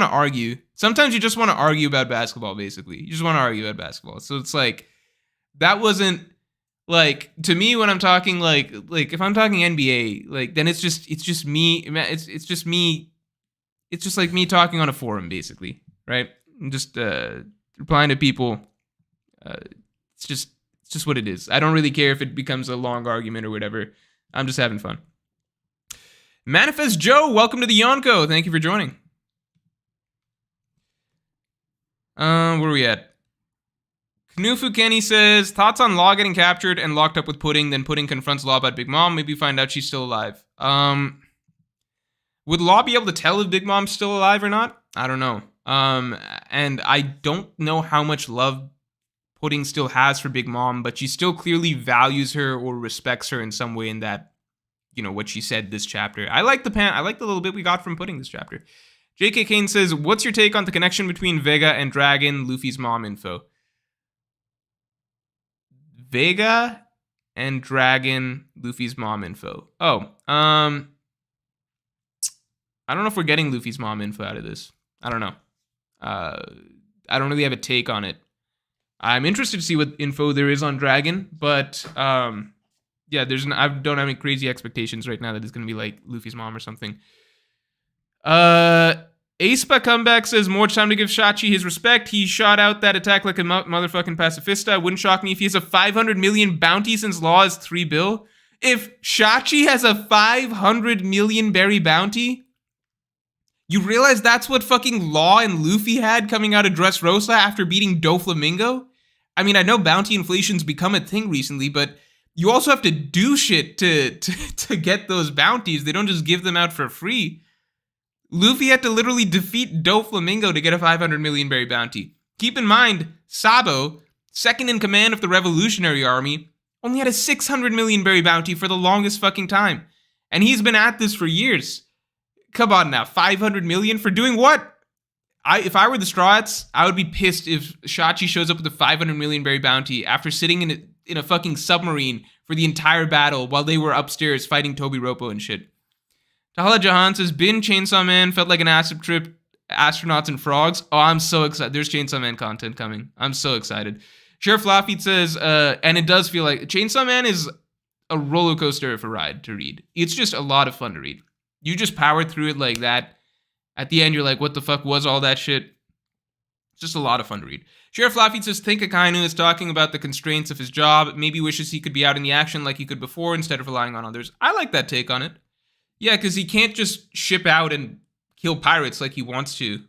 argue. Sometimes you just want to argue about basketball, basically. You just want to argue about basketball. So it's like, that wasn't, like, to me when I'm talking, like if I'm talking NBA, like, then it's just me. It's just me. It's just like me talking on a forum, basically, right? I'm just replying to people It's just what it is. I don't really care if it becomes a long argument or whatever. I'm just having fun. Manifest Joe, welcome to the Yonko. Thank you for joining. Where are we at? Knufu Kenny says, thoughts on Law getting captured and locked up with Pudding, then Pudding confronts Law about Big Mom, maybe find out she's still alive. Would Law be able to tell if Big Mom's still alive or not? I don't know. And I don't know how much love Pudding still has for Big Mom, but she still clearly values her or respects her in some way in that, what she said this chapter. I like the little bit we got from Pudding this chapter. JK Kane says, what's your take on the connection between Vega and Dragon, Luffy's mom info? Vega and Dragon, Luffy's mom info. Oh, I don't know if we're getting Luffy's mom info out of this. I don't know. I don't really have a take on it. I'm interested to see what info there is on Dragon, but yeah, I don't have any crazy expectations right now that it's going to be like Luffy's mom or something. Aespa comeback says, Morj, time to give Shachi his respect. He shot out that attack like a motherfucking pacifista. Wouldn't shock me if he has a 500 million bounty since Law is 3 bill. If Shachi has a 500 million berry bounty, you realize that's what fucking Law and Luffy had coming out of Dressrosa after beating Doflamingo? I mean, I know bounty inflation's become a thing recently, but you also have to do shit to get those bounties. They don't just give them out for free. Luffy had to literally defeat Doflamingo to get a 500 million berry bounty. Keep in mind, Sabo, second in command of the Revolutionary Army, only had a 600 million berry bounty for the longest fucking time. And he's been at this for years. Come on now, 500 million for doing what? If I were the Straw Hats, I would be pissed if Shachi shows up with a 500 million berry bounty after sitting in a fucking submarine for the entire battle while they were upstairs fighting Toby Ropo and shit. Tahala Jahan says, Bin Chainsaw Man felt like an acid trip, astronauts and frogs. Oh, I'm so excited. There's Chainsaw Man content coming. I'm so excited. Sheriff Lafitte says, and it does feel like Chainsaw Man is a roller coaster of a ride to read. It's just a lot of fun to read. You just power through it like that. At the end, you're like, what the fuck was all that shit? It's just a lot of fun to read. Sheriff Lafitte says, think Akainu is talking about the constraints of his job. Maybe wishes he could be out in the action like he could before instead of relying on others. I like that take on it. Yeah, because he can't just ship out and kill pirates like he wants to.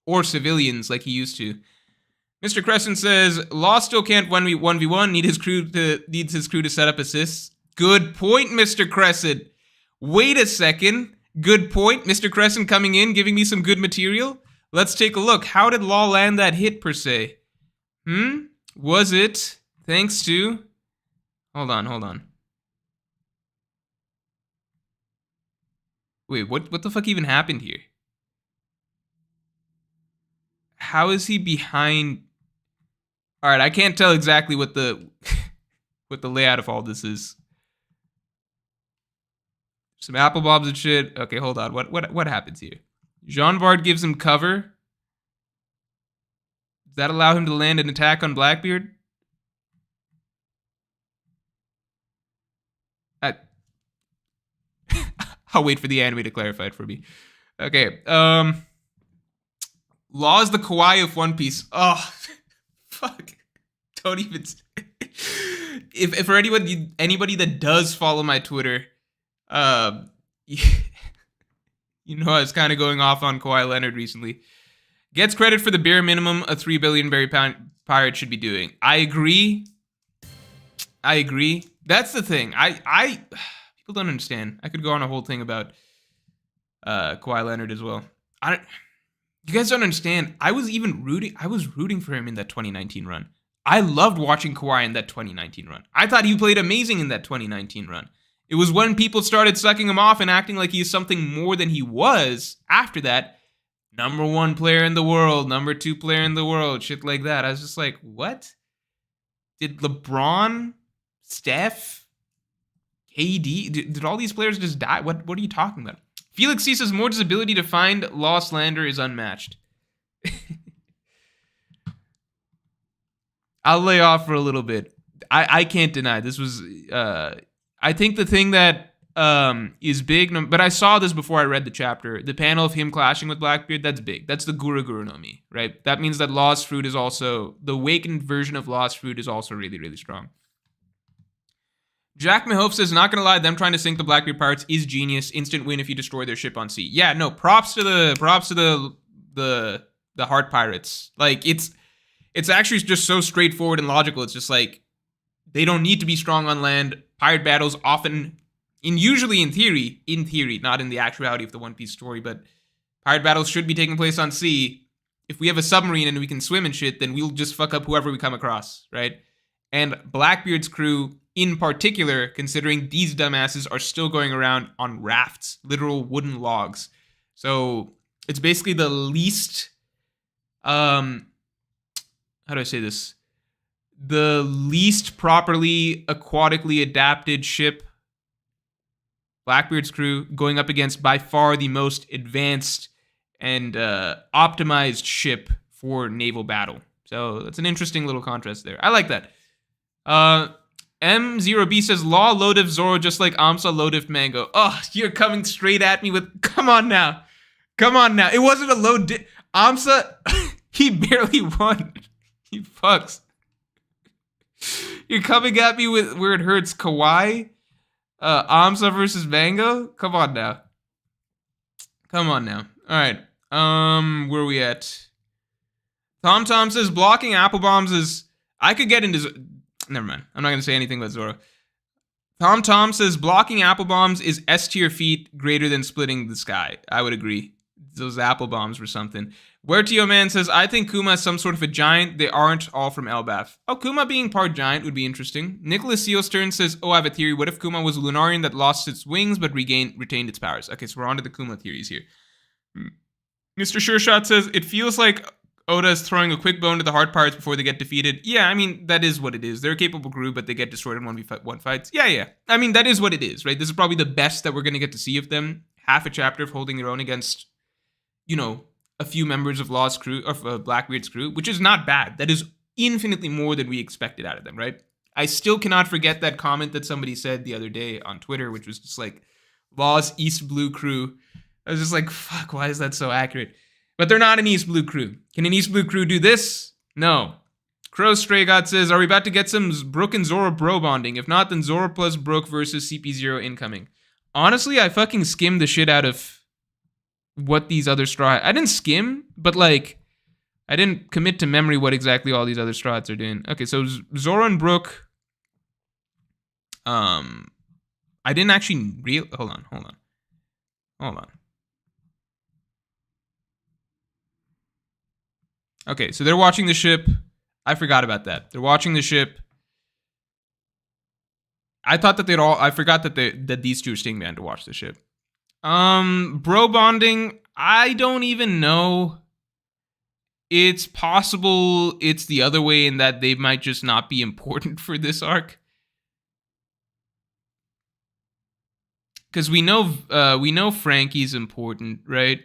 Or civilians like he used to. Mr. Crescent says, Law still can't 1v1, needs his crew to set up assists. Good point, Mr. Crescent. Wait a second. Good point. Mr. Crescent coming in, giving me some good material. Let's take a look. How did Law land that hit, per se? Was it thanks to... Hold on. Wait, what the fuck even happened here? How is he behind... Alright, I can't tell exactly what the what the layout of all this is. Some apple bobs and shit. Okay, hold on. What happens here? Jean Bart gives him cover. Does that allow him to land an attack on Blackbeard? I'll wait for the anime to clarify it for me. Okay. Law is the Kawaii of One Piece. Oh, fuck. Don't even... If for anybody that does follow my Twitter, you know I was kind of going off on Kawhi Leonard recently. Gets credit for the bare minimum a 3 billion berry pirate should be doing. I agree. That's the thing. People don't understand. I could go on a whole thing about Kawhi Leonard as well. You guys don't understand. I was rooting for him in that 2019 run. I loved watching Kawhi in that 2019 run. I thought he played amazing in that 2019 run. It was when people started sucking him off and acting like he's something more than he was after that. Number 1 player in the world, number 2 player in the world, shit like that. I was just like, what? Did LeBron, Steph, KD, did all these players just die? What are you talking about? Felix C says Morj's ability to find lost lander is unmatched. I'll lay off for a little bit. I can't deny this was... I think the thing that is big. But I saw this before I read the chapter. The panel of him clashing with Blackbeard, that's big. That's the Guru Guru no Mi, right? That means that Law's Fruit is also, the awakened version of Law's Fruit is also really, really strong. Jack Mahope says, not gonna lie, them trying to sink the Blackbeard pirates is genius. Instant win if you destroy their ship on sea. Yeah, no, props to the Heart Pirates. Like, it's actually just so straightforward and logical. It's just like, they don't need to be strong on land. Pirate battles often, usually in theory, not in the actuality of the One Piece story, but pirate battles should be taking place on sea. If we have a submarine and we can swim and shit, then we'll just fuck up whoever we come across, right? And Blackbeard's crew, in particular, considering these dumbasses are still going around on rafts, literal wooden logs. So it's basically the least, how do I say this? The least properly aquatically adapted ship, Blackbeard's crew, going up against by far the most advanced and optimized ship for naval battle. So that's an interesting little contrast there. I like that. M0B says, Law loaded Zoro just like Amsa loaded Mango. Oh, you're coming straight at me with, come on now. It wasn't a load. Amsa, he barely won. He fucks. You're coming at me with where it hurts. Kawaii? Amsa versus Mango? Come on now. All right. Where are we at? Tom says, blocking apple bombs is, I could get into, never mind. I'm not going to say anything about Zoro. Tom says, blocking apple bombs is S tier feat greater than splitting the sky. I would agree. Those apple bombs were something. Where Tio Man says, I think Kuma is some sort of a giant. They aren't all from Elbaf. Oh, Kuma being part giant would be interesting. Nicholas Sealstern says, I have a theory. What if Kuma was a Lunarian that lost its wings but retained its powers? Okay, so we're on to the Kuma theories here. Mr. Sureshot says, it feels like Oda is throwing a quick bone to the Heart Pirates before they get defeated. Yeah, I mean, that is what it is. They're a capable crew, but they get destroyed in 1v1 fights. Yeah. I mean, that is what it is, right? This is probably the best that we're going to get to see of them. Half a chapter of holding their own against, a few members of Law's crew, of Blackbeard's crew, which is not bad. That is infinitely more than we expected out of them, right? I still cannot forget that comment that somebody said the other day on Twitter, which was just like, Law's East Blue crew. I was just like, fuck, why is that so accurate? But they're not an East Blue crew. Can an East Blue crew do this? No. Crow Stray God says, are we about to get some Brook and Zoro bro bonding? If not, then Zoro plus Brook versus CP0 incoming. Honestly, I fucking skimmed the shit out of what these other straw... I didn't skim, but I didn't commit to memory what exactly all these other straw hats are doing. Okay, so Zoro and Brook... I didn't actually... Hold on. Okay, so they're watching the ship. I forgot about that. They're watching the ship. I thought that I forgot that these two are staying behind to watch the ship. Bro bonding, I don't even know. It's possible it's the other way in that they might just not be important for this arc. Because we know Frankie's important, right?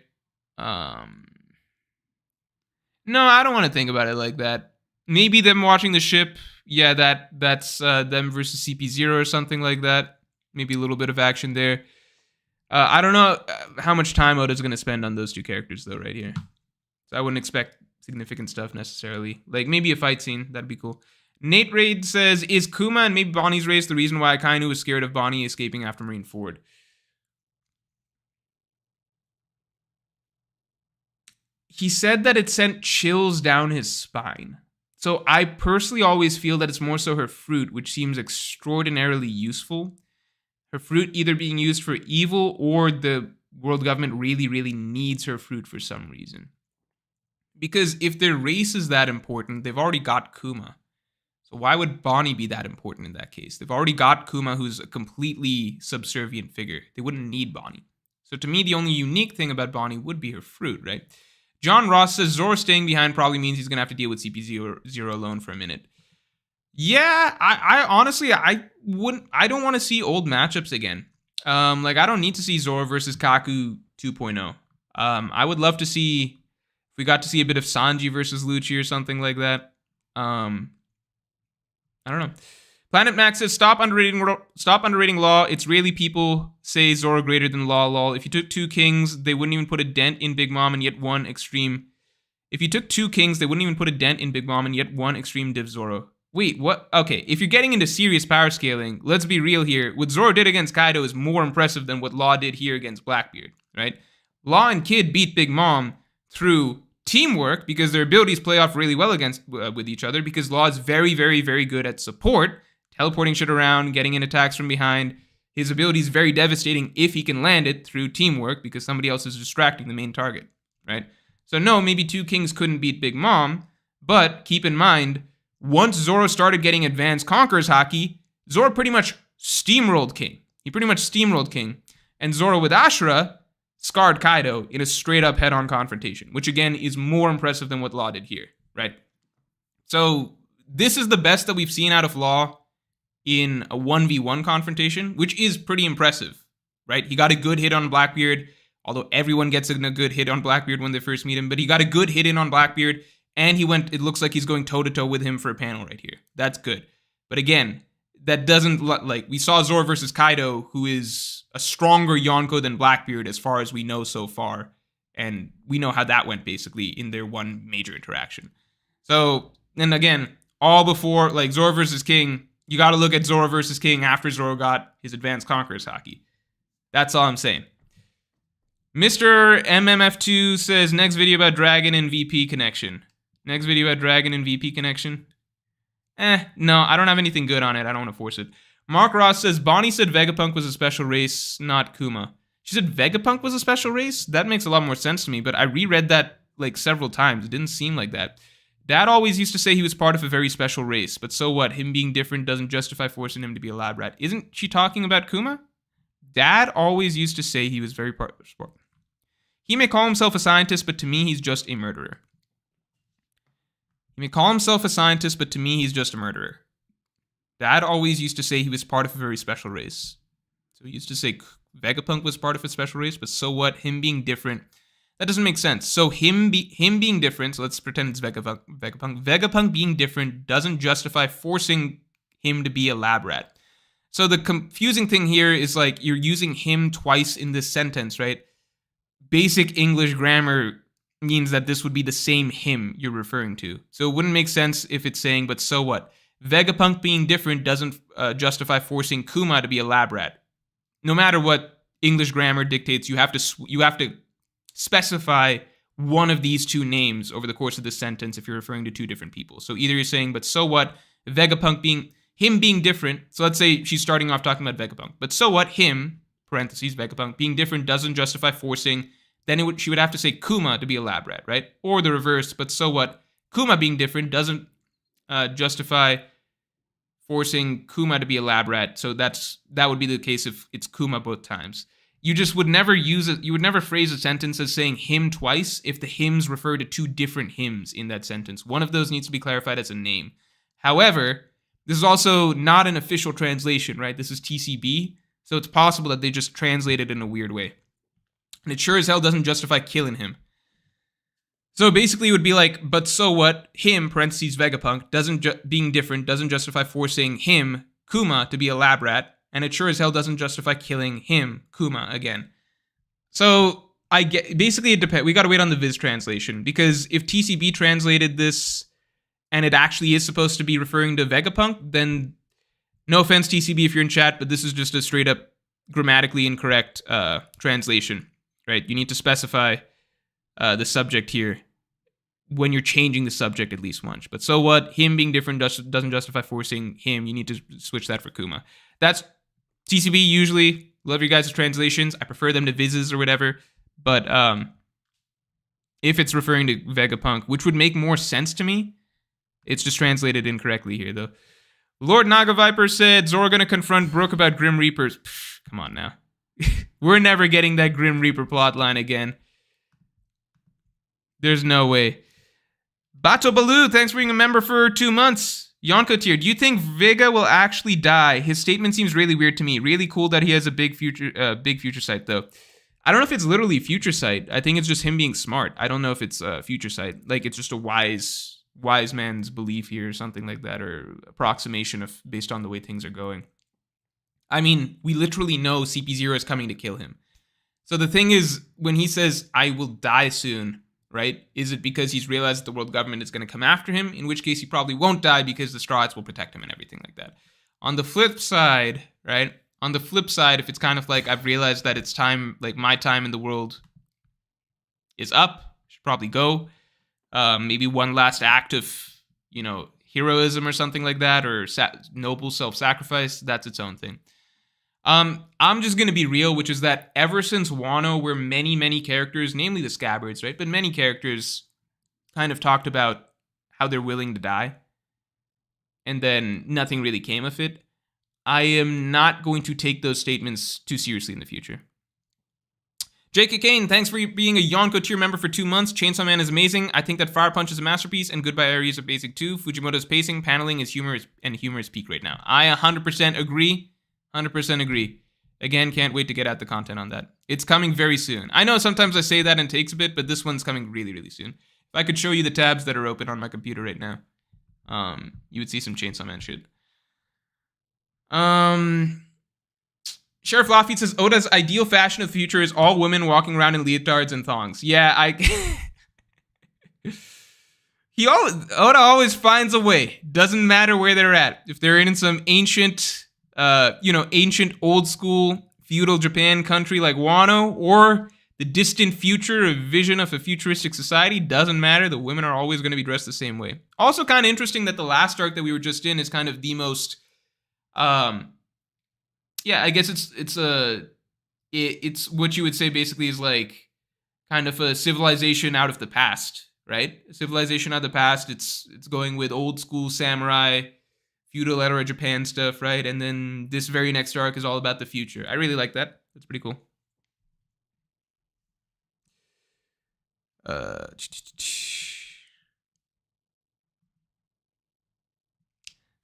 No, I don't want to think about it like that. Maybe them watching the ship, yeah, that's them versus CP0 or something like that. Maybe a little bit of action there. I don't know how much time Oda's going to spend on those two characters, though, right here. So I wouldn't expect significant stuff necessarily. Like, maybe a fight scene. That'd be cool. Nate Raid says, is Kuma and maybe Bonnie's race the reason why Akainu was scared of Bonnie escaping after Marineford? He said that it sent chills down his spine. So I personally always feel that it's more so her fruit, which seems extraordinarily useful. Her fruit either being used for evil or the world government really, really needs her fruit for some reason. Because if their race is that important, they've already got Kuma. So why would Bonnie be that important in that case? They've already got Kuma, who's a completely subservient figure. They wouldn't need Bonnie. So to me, the only unique thing about Bonnie would be her fruit, right? John Ross says Zoro staying behind probably means he's going to have to deal with CP0 alone for a minute. Yeah, I honestly, I don't want to see old matchups again. I don't need to see Zoro versus Kaku 2.0. I would love to see, if we got to see a bit of Sanji versus Lucci or something like that. I don't know. Planet Max says, stop underrating Law. It's really people say Zoro greater than Law, lol. If you took two kings, they wouldn't even put a dent in Big Mom and yet one extreme. If you took two kings, they wouldn't even put a dent in Big Mom and yet one extreme div Zoro. Wait, what? Okay, if you're getting into serious power scaling, let's be real here. What Zoro did against Kaido is more impressive than what Law did here against Blackbeard, right? Law and Kid beat Big Mom through teamwork because their abilities play off really well against with each other, because Law is very, very, very good at support, teleporting shit around, getting in attacks from behind. His ability is very devastating if he can land it through teamwork because somebody else is distracting the main target, right? So no, maybe two kings couldn't beat Big Mom, but keep in mind, once Zoro started getting advanced Conqueror's Haki, Zoro pretty much steamrolled King. He pretty much steamrolled King. And Zoro with Ashura scarred Kaido in a straight-up head-on confrontation, which again is more impressive than what Law did here, right? So this is the best that we've seen out of Law in a 1v1 confrontation, which is pretty impressive, right? He got a good hit on Blackbeard, although everyone gets a good hit on Blackbeard when they first meet him, but he got a good hit in on Blackbeard, and it looks like he's going toe-to-toe with him for a panel right here. That's good. But again, that doesn't, like, we saw Zoro versus Kaido, who is a stronger Yonko than Blackbeard as far as we know so far, and we know how that went, basically, in their one major interaction. So, and again, all before, like, Zoro versus King, you gotta look at Zoro versus King after Zoro got his advanced Conqueror's Haki. That's all I'm saying. Mr. MMF2 says, next video about Dragon and VP connection. Next video about Dragon and VP connection. No, I don't have anything good on it. I don't want to force it. Mark Ross says, Bonnie said Vegapunk was a special race, not Kuma. She said Vegapunk was a special race? That makes a lot more sense to me, but I reread that like several times. It didn't seem like that. Dad always used to say he was part of a very special race, but so what? Him being different doesn't justify forcing him to be a lab rat. Isn't she talking about Kuma? Dad always used to say he was very part of the sport. He may call himself a scientist, but to me, he's just a murderer. He may call himself a scientist, but to me, he's just a murderer. Dad always used to say he was part of a very special race. So he used to say Vegapunk was part of a special race, but so what? Him being different, that doesn't make sense. So him being different, so let's pretend it's Vegapunk. Vegapunk being different doesn't justify forcing him to be a lab rat. So the confusing thing here is like you're using him twice in this sentence, right? Basic English grammar means that this would be the same him you're referring to. So it wouldn't make sense if it's saying, but so what? Vegapunk being different doesn't justify forcing Kuma to be a lab rat. No matter what English grammar dictates, you have to specify one of these two names over the course of the sentence if you're referring to two different people. So either you're saying, but so what? Vegapunk being different. So let's say she's starting off talking about Vegapunk. But so what? Him, parentheses, Vegapunk, being different doesn't justify forcing. Then she would have to say Kuma to be a lab rat, right? Or the reverse, but so what? Kuma being different doesn't justify forcing Kuma to be a lab rat. So that would be the case if it's Kuma both times. You just would never use it. You would never phrase a sentence as saying him twice if the hymns refer to two different hymns in that sentence. One of those needs to be clarified as a name. However, this is also not an official translation, right? This is TCB. So it's possible that they just translated in a weird way. And it sure as hell doesn't justify killing him. So basically it would be like, but so what? Him, parentheses Vegapunk, being different doesn't justify forcing him, Kuma, to be a lab rat. And it sure as hell doesn't justify killing him, Kuma, again. So basically it depends. We gotta wait on the Viz translation. Because if TCB translated this and it actually is supposed to be referring to Vegapunk, then no offense TCB if you're in chat, but this is just a straight up grammatically incorrect translation. Right, you need to specify the subject here when you're changing the subject at least once. But so what? Him being different doesn't justify forcing him. You need to switch that for Kuma. That's TCB usually. Love your guys' translations. I prefer them to Viz's or whatever. But if it's referring to Vegapunk, which would make more sense to me, it's just translated incorrectly here, though. Lord Naga Viper said, Zoro gonna confront Brook about Grim Reapers. Pfft, come on now. We're never getting that Grim Reaper plotline again. There's no way. Bato Baloo, thanks for being a member for 2 months. Yonko tier, do you think Vega will actually die? His statement seems really weird to me. Really cool that he has a big future sight, though. I don't know if it's literally future sight. I think it's just him being smart. I don't know if it's future sight. Like, it's just a wise wise man's belief here or something like that, or approximation of based on the way things are going. I mean, we literally know CP0 is coming to kill him. So the thing is, when he says, I will die soon, right? Is it because he's realized that the world government is going to come after him? In which case he probably won't die because the Straw Hats will protect him and everything like that. On the flip side, right? On the flip side, if it's kind of like I've realized that it's time, like my time in the world is up, I should probably go. Maybe one last act of, heroism or something like that, or noble self-sacrifice, that's its own thing. I'm just going to be real, which is that ever since Wano, where many characters, namely the Scabbards, right, but many characters kind of talked about how they're willing to die, and then nothing really came of it, I am not going to take those statements too seriously in the future. J.K. Kane, thanks for being a Yonko tier member for 2 months. Chainsaw Man is amazing. I think that Fire Punch is a masterpiece, and Goodbye Area is a basic too. Fujimoto's pacing, paneling is humorous, and humor is peak right now. I 100% agree. 100% agree. Again, can't wait to get at the content on that. It's coming very soon. I know sometimes I say that and it takes a bit, but this one's coming really soon. If I could show you the tabs that are open on my computer right now, you would see some Chainsaw Man shit. Sheriff Laffy says, Oda's ideal fashion of the future is all women walking around in leotards and thongs. Yeah, Oda always finds a way. Doesn't matter where they're at. If they're in some ancient old school feudal Japan country like Wano, or the distant future, a vision of a futuristic society, doesn't matter. The women are always going to be dressed the same way. Also kind of interesting that the last arc that we were just in is kind of the most, I guess it's what you would say basically is like kind of a civilization out of the past, right? A civilization out of the past. It's going with old school samurai, feudal era Japan stuff, right? And then this very next arc is all about the future. I really like that. That's pretty cool.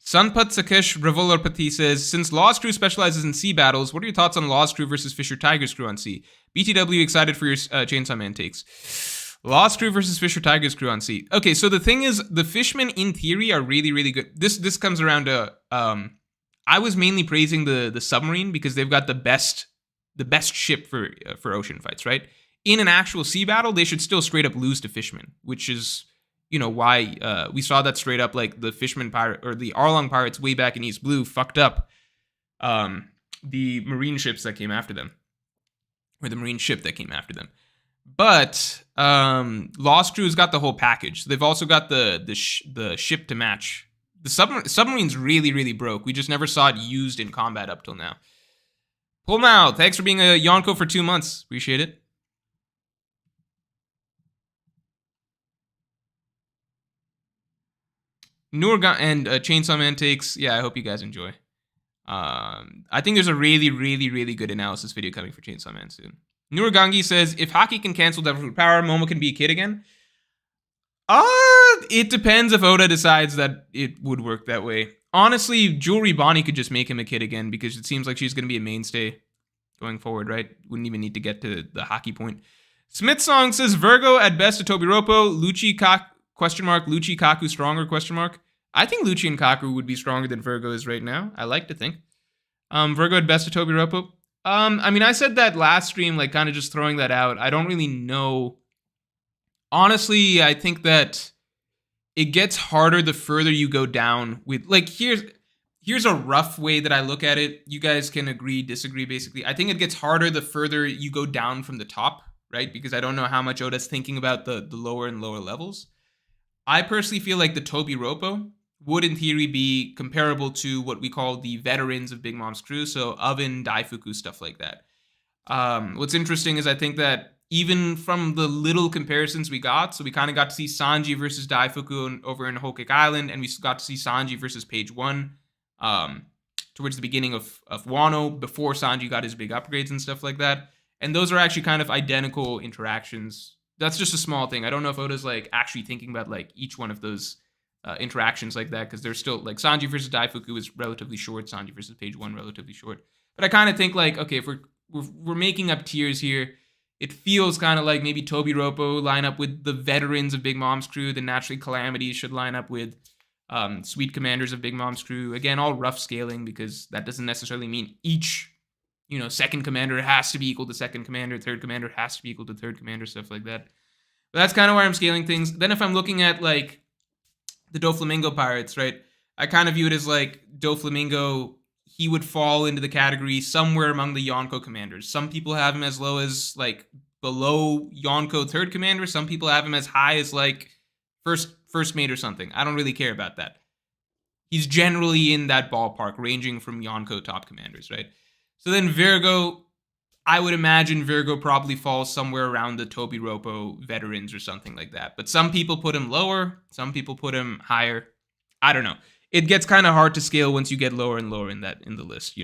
Sanpat Sakesh Revolverpati says, since Law's Crew specializes in sea battles, what are your thoughts on Law's Crew versus Fisher Tiger's Crew on sea? BTW excited for your Chainsaw Man takes. Law's Crew versus Fisher Tiger's Crew on sea. Okay, so the thing is, the Fishmen in theory are really good. This comes around to, I was mainly praising the submarine because they've got the best ship for ocean fights, right? In an actual sea battle, they should still straight up lose to Fishmen, which is, why we saw that straight up, like the Fishman pirate or the Arlong pirates way back in East Blue fucked up the marine ships that came after them, or the marine ship that came after them. But Lost Crew's got the whole package. So they've also got the ship to match. The submarine's really broke. We just never saw it used in combat up till now. Pullmouth, thanks for being a Yonko for 2 months. Appreciate it. Nurga and Chainsaw Man takes. Yeah, I hope you guys enjoy. I think there's a really good analysis video coming for Chainsaw Man soon. Nuragangi says, if Haki can cancel Devil Fruit Power, Momo can be a kid again. It depends if Oda decides that it would work that way. Honestly, Jewelry Bonnie could just make him a kid again because it seems like she's going to be a mainstay going forward, right? Wouldn't even need to get to the Haki point. Smith Song says, Virgo at best to Tobiropo, Lucci Lucci Kaku stronger, ? I think Lucci and Kaku would be stronger than Virgo is right now. I like to think. Virgo at best to Tobiropo. I said that last stream, like kind of just throwing that out. I don't really know. Honestly, I think that it gets harder the further you go down with, like, here's a rough way that I look at it. You guys can agree, disagree, basically. I think it gets harder the further you go down from the top, right? Because I don't know how much Oda's thinking about the lower and lower levels. I personally feel like the Tobiropo would in theory be comparable to what we call the veterans of Big Mom's crew, so Oven, Daifuku, stuff like that. What's interesting is I think that even from the little comparisons we got, so we kind of got to see Sanji versus Daifuku over in Hokage Island, and we got to see Sanji versus Page 1 towards the beginning of Wano, before Sanji got his big upgrades and stuff like that. And those are actually kind of identical interactions. That's just a small thing. I don't know if Oda's like actually thinking about like each one of those interactions like that, because they're still like Sanji versus Daifuku is relatively short, Sanji versus Page 1 relatively short. But I kind of think like, okay, if we're making up tiers here, It feels kind of like maybe Toby Ropo line up with the veterans of Big Mom's crew. Then naturally Calamities should line up with Sweet Commanders of Big Mom's crew. Again, all rough scaling because that doesn't necessarily mean each, second commander has to be equal to second commander, third commander has to be equal to third commander, stuff like that. But that's kind of where I'm scaling things. Then if I'm looking at like the Doflamingo pirates, right? I kind of view it as like Doflamingo, he would fall into the category somewhere among the Yonko commanders. Some people have him as low as like below Yonko third commander. Some people have him as high as like first mate or something. I don't really care about that. He's generally in that ballpark, ranging from Yonko top commanders, right? So then Virgo, I would imagine Virgo probably falls somewhere around the Toby Ropo veterans or something like that. But some people put him lower, some people put him higher. I don't know. It gets kind of hard to scale once you get lower and lower in the list,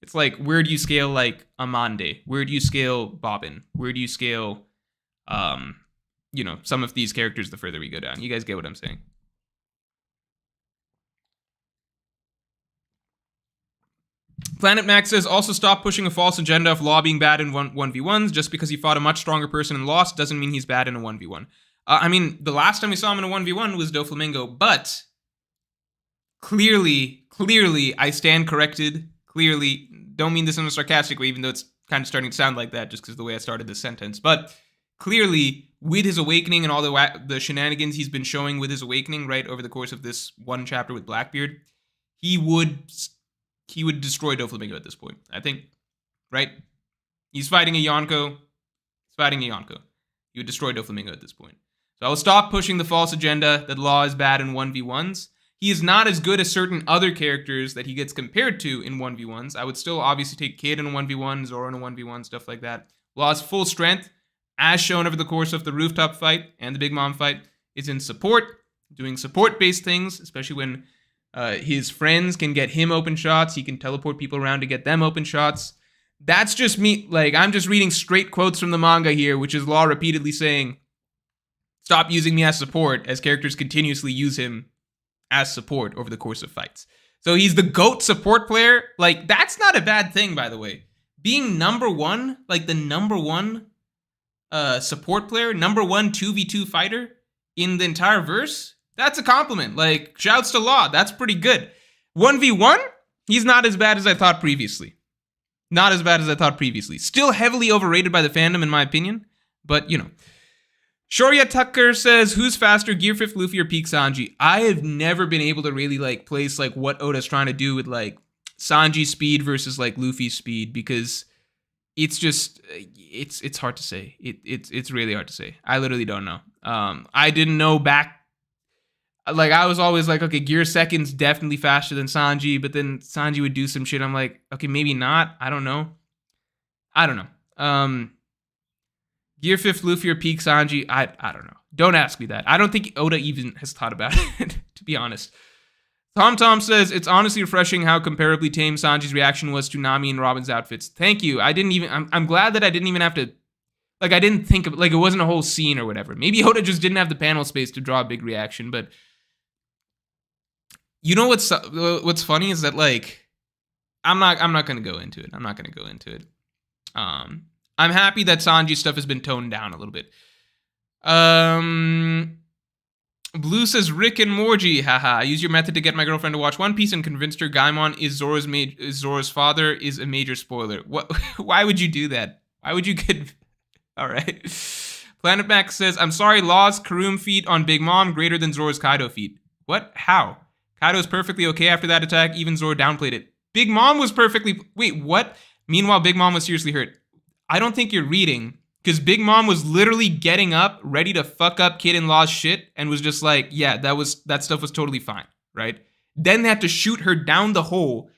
It's like, where do you scale like Amande? Where do you scale Bobbin? Where do you scale some of these characters the further we go down? You guys get what I'm saying? Planet Max says, also stop pushing a false agenda of Law being bad in 1v1s. Just because he fought a much stronger person and lost doesn't mean he's bad in a 1v1. The last time we saw him in a 1v1 was Doflamingo, but clearly, I stand corrected. Clearly, don't mean this in a sarcastic way, even though it's kind of starting to sound like that just because of the way I started this sentence. But clearly, with his awakening and all the shenanigans he's been showing with his awakening, right, over the course of this one chapter with Blackbeard, he would destroy Doflamingo at this point, I think, right? He's fighting a Yonko. He would destroy Doflamingo at this point. So I will stop pushing the false agenda that Law is bad in 1v1s. He is not as good as certain other characters that he gets compared to in 1v1s. I would still obviously take Kid in a 1v1, Zoro in a 1v1, stuff like that. Law's full strength, as shown over the course of the rooftop fight and the Big Mom fight, is in support, doing support-based things, especially when his friends can get him open shots. He can teleport people around to get them open shots. That's just me. Like, I'm just reading straight quotes from the manga here, which is Law repeatedly saying, stop using me as support, as characters continuously use him as support over the course of fights. So he's the GOAT support player. Like, that's not a bad thing, by the way. Being number one, like the number one support player, number one 2v2 fighter in the entire verse, that's a compliment. Like, shouts to Law. That's pretty good. 1v1, he's not as bad as I thought previously. Still heavily overrated by the fandom, in my opinion. But, Shoria Tucker says, who's faster, Gear 5th Luffy or Peak Sanji? I have never been able to really, place, what Oda's trying to do with, Sanji's speed versus, Luffy's speed, because it's just, it's hard to say. It's really hard to say. I literally don't know. I didn't know back, I was always like, okay, Gear 2nd's definitely faster than Sanji, but then Sanji would do some shit. I'm like, okay, maybe not. I don't know. Gear 5th Luffy or Peak Sanji, I don't know. Don't ask me that. I don't think Oda even has thought about it, to be honest. Tom says, it's honestly refreshing how comparably tame Sanji's reaction was to Nami and Robin's outfits. Thank you. I'm glad that I didn't even have to, I didn't think of, it wasn't a whole scene or whatever. Maybe Oda just didn't have the panel space to draw a big reaction, but you know what's funny is that, I'm not going to go into it. I'm happy that Sanji's stuff has been toned down a little bit. Blue says, Rick and Morji, haha. I used your method to get my girlfriend to watch One Piece and convinced her Gaimon is Zoro's father is a major spoiler. What? Why would you do that? Why would you get... All right. Planet Max says, I'm sorry, Law's Karoom feat on Big Mom greater than Zoro's Kaido feat. What? How? Kaido's perfectly okay after that attack. Even Zoro downplayed it. Big Mom was perfectly... Wait, what? Meanwhile, Big Mom was seriously hurt. I don't think you're reading, because Big Mom was literally getting up, ready to fuck up Kid and Law's shit, and was just like, yeah, that stuff was totally fine, right? Then they had to shoot her down the hole,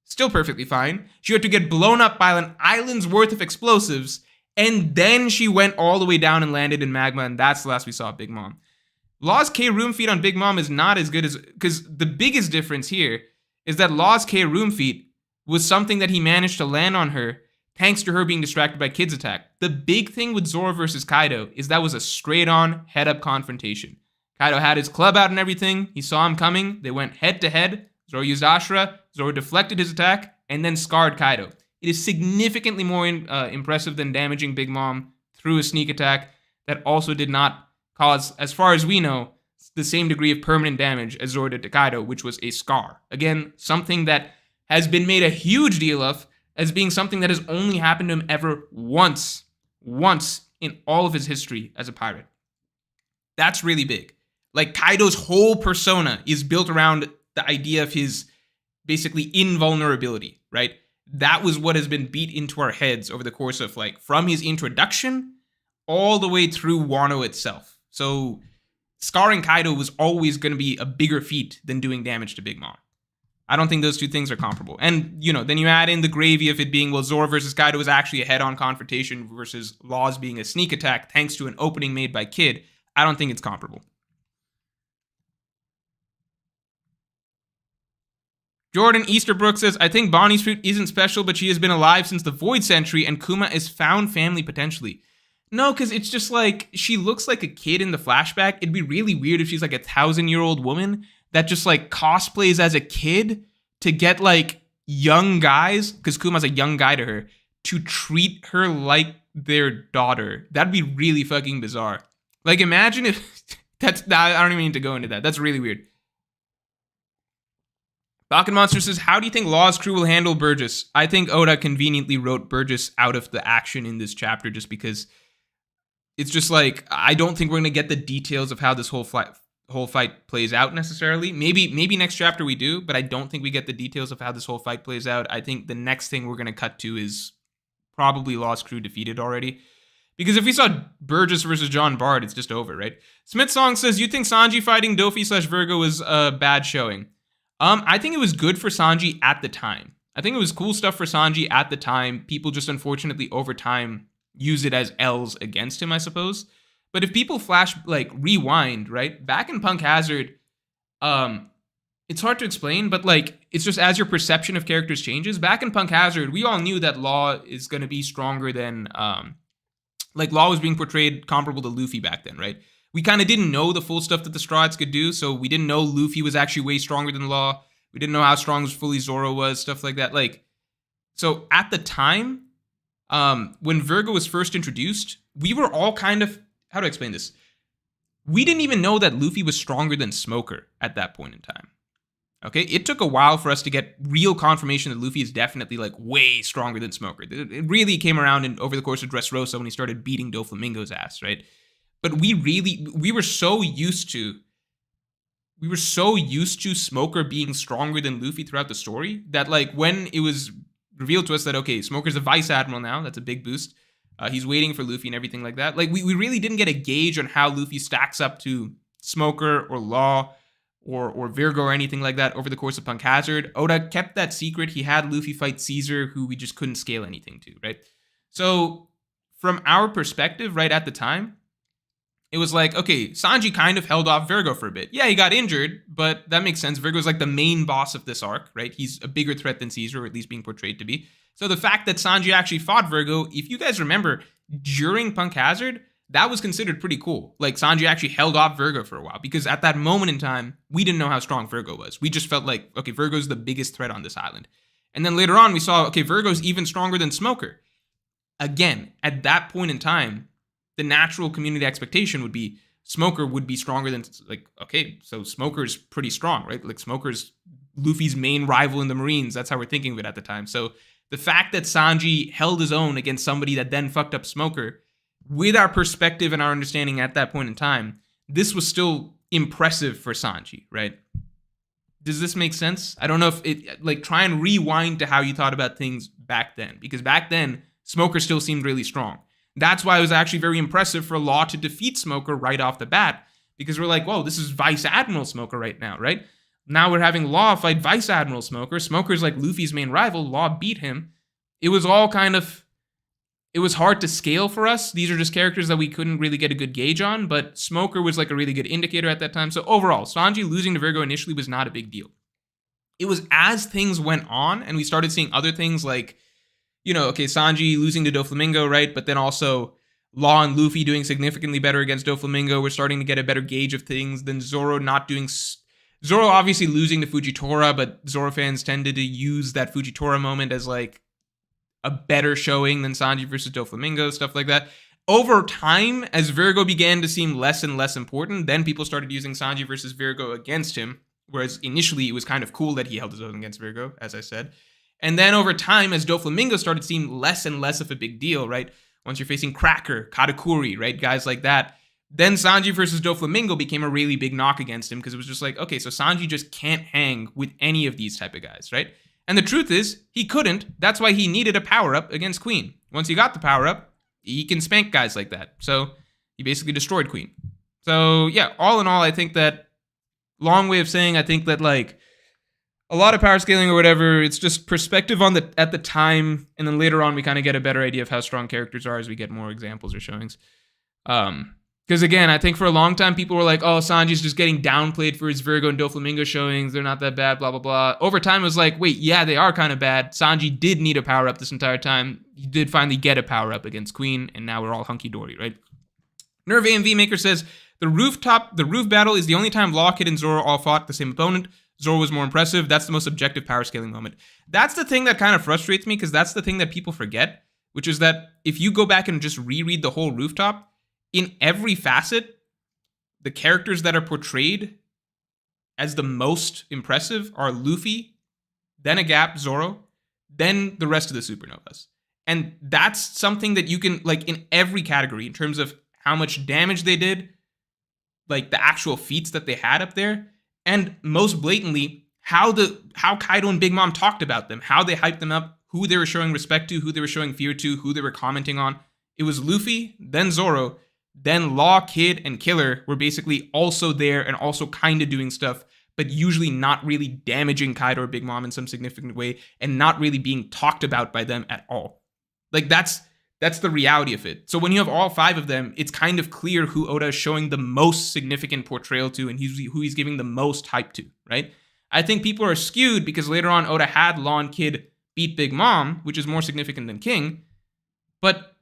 still perfectly fine. She had to get blown up by an island's worth of explosives, and then she went all the way down and landed in magma, and that's the last we saw of Big Mom. Law's K-Room feat on Big Mom is not as good as... Because the biggest difference here is that Law's K-Room feat was something that he managed to land on her thanks to her being distracted by Kid's attack. The big thing with Zoro versus Kaido is that was a straight-on, head-up confrontation. Kaido had his club out and everything. He saw him coming. They went head-to-head. Zoro used Ashura. Zoro deflected his attack and then scarred Kaido. It It is significantly more impressive than damaging Big Mom through a sneak attack that also did not cause, as far as we know, the same degree of permanent damage as Zoro did to Kaido, which was a scar. Again, something that has been made a huge deal of as being something that has only happened to him ever once in all of his history as a pirate. That's really big. Like, Kaido's whole persona is built around the idea of his basically invulnerability, right? That was what has been beat into our heads over the course of, like, from his introduction all the way through Wano itself. So scarring Kaido was always going to be a bigger feat than doing damage to Big Mom. I don't think those two things are comparable. And, then you add in the gravy of it being, well, Zoro versus Kaido was actually a head-on confrontation versus Law's being a sneak attack thanks to an opening made by Kid. I don't think it's comparable. Jordan Easterbrook says, I think Bonnie's fruit isn't special, but she has been alive since the Void Century, and Kuma is found family potentially. No, because it's just like, she looks like a kid in the flashback. It'd be really weird if she's like a 1,000-year-old woman that just like cosplays as a kid to get like young guys, because Kuma's a young guy to her, to treat her like their daughter. That'd be really fucking bizarre. Like, imagine if I don't even need to go into that. That's really weird. Falcon Monster says, how do you think Law's crew will handle Burgess? I think Oda conveniently wrote Burgess out of the action in this chapter just because it's just like, I don't think we're going to get the details of how this whole fight plays out necessarily. Maybe next chapter we do, but I don't think we get the details of how this whole fight plays out. I think the next thing we're going to cut to is probably Law's crew defeated already. Because if we saw Burgess versus John Bard, it's just over, right? Smith Song says, you think Sanji fighting Dofi/Virgo was a bad showing? I think it was good for Sanji at the time. I think it was cool stuff for Sanji at the time. People just unfortunately over time use it as L's against him, I suppose. But if people rewind, right? Back in Punk Hazard, it's hard to explain, but like, it's just as your perception of characters changes. Back in Punk Hazard, we all knew that Law is going to be stronger than, Law was being portrayed comparable to Luffy back then, right? We kind of didn't know the full stuff that the Straw Hats could do, so we didn't know Luffy was actually way stronger than Law. We didn't know how strong fully Zoro was, stuff like that. So at the time, when Virgo was first introduced, we were all kind of, how to explain this? We didn't even know that Luffy was stronger than Smoker at that point in time. Okay, it took a while for us to get real confirmation that Luffy is definitely way stronger than Smoker. It really came around over the course of Dressrosa when he started beating Doflamingo's ass, right? But we were so used to Smoker being stronger than Luffy throughout the story that when it was revealed to us that, okay, Smoker's a vice admiral now, that's a big boost. He's waiting for Luffy and everything like that. We really didn't get a gauge on how Luffy stacks up to Smoker or Law or Virgo or anything like that over the course of Punk Hazard. Oda kept that secret. He had Luffy fight Caesar, who we just couldn't scale anything to, right? So from our perspective, right at the time, it was like, okay, Sanji kind of held off Virgo for a bit. Yeah, he got injured, but that makes sense. Virgo's the main boss of this arc, right? He's a bigger threat than Caesar, or at least being portrayed to be. So the fact that Sanji actually fought Virgo, if you guys remember, during Punk Hazard, that was considered pretty cool. Sanji actually held off Virgo for a while, because at that moment in time, we didn't know how strong Virgo was. We just felt like, okay, Virgo's the biggest threat on this island. And then later on, we saw, okay, Virgo's even stronger than Smoker. Again, at that point in time, the natural community expectation would be Smoker would be stronger than, okay, so Smoker's pretty strong, right? Smoker's Luffy's main rival in the Marines. That's how we're thinking of it at the time. So the fact that Sanji held his own against somebody that then fucked up Smoker, with our perspective and our understanding at that point in time, this was still impressive for Sanji, right? Does this make sense? I don't know if it, try and rewind to how you thought about things back then, because back then, Smoker still seemed really strong. That's why it was actually very impressive for Law to defeat Smoker right off the bat, because we're like, whoa, this is Vice Admiral Smoker right now, right? Now we're having Law fight Vice Admiral Smoker. Smoker's Luffy's main rival. Law beat him. It was all it was hard to scale for us. These are just characters that we couldn't really get a good gauge on, but Smoker was a really good indicator at that time. So overall, Sanji losing to Virgo initially was not a big deal. It was as things went on and we started seeing other things okay, Sanji losing to Doflamingo, right? But then also Law and Luffy doing significantly better against Doflamingo. We're starting to get a better gauge of things than Zoro not doing. Zoro obviously losing to Fujitora, but Zoro fans tended to use that Fujitora moment as a a better showing than Sanji versus Doflamingo, stuff like that. Over time, as Virgo began to seem less and less important, then people started using Sanji versus Virgo against him, whereas initially it was kind of cool that he held his own against Virgo, as I said. And then over time, as Doflamingo started to seem less and less of a big deal, right? Once you're facing Cracker, Katakuri, right? Guys like that. Then Sanji versus Doflamingo became a really big knock against him because it was just like, okay, so Sanji just can't hang with any of these type of guys, right? And the truth is, he couldn't. That's why he needed a power-up against Queen. Once he got the power-up, he can spank guys like that. So he basically destroyed Queen. So yeah, all in all, I think that, long way of saying, I think that like a lot of power scaling or whatever, it's just perspective on at the time, and then later on we kind of get a better idea of how strong characters are as we get more examples or showings. Because again, I think for a long time people were like, oh, Sanji's just getting downplayed for his Virgo and Doflamingo showings. They're not that bad, blah, blah, blah. Over time it was like, wait, yeah, they are kind of bad. Sanji did need a power-up this entire time. He did finally get a power-up against Queen, and now we're all hunky-dory, right? Nerve AMV Maker says, the roof battle is the only time Law, Kid, and Zoro all fought the same opponent. Zoro was more impressive. That's the most objective power scaling moment. That's the thing that kind of frustrates me, because that's the thing that people forget, which is that if you go back and just reread the whole rooftop, in every facet, the characters that are portrayed as the most impressive are Luffy, then a Gap, Zoro, then the rest of the supernovas. And that's something that you can, like, in every category, in terms of how much damage they did, like the actual feats that they had up there, and most blatantly, how Kaido and Big Mom talked about them, how they hyped them up, who they were showing respect to, who they were showing fear to, who they were commenting on. It was Luffy, then Zoro, then Law, Kid, and Killer were basically also there and also kind of doing stuff, but usually not really damaging Kaido or Big Mom in some significant way, and not really being talked about by them at all. Like, that's the reality of it. So when you have all five of them, it's kind of clear who Oda is showing the most significant portrayal to, and who he's giving the most hype to, right? I think people are skewed because later on Oda had Law and Kid beat Big Mom, which is more significant than King, but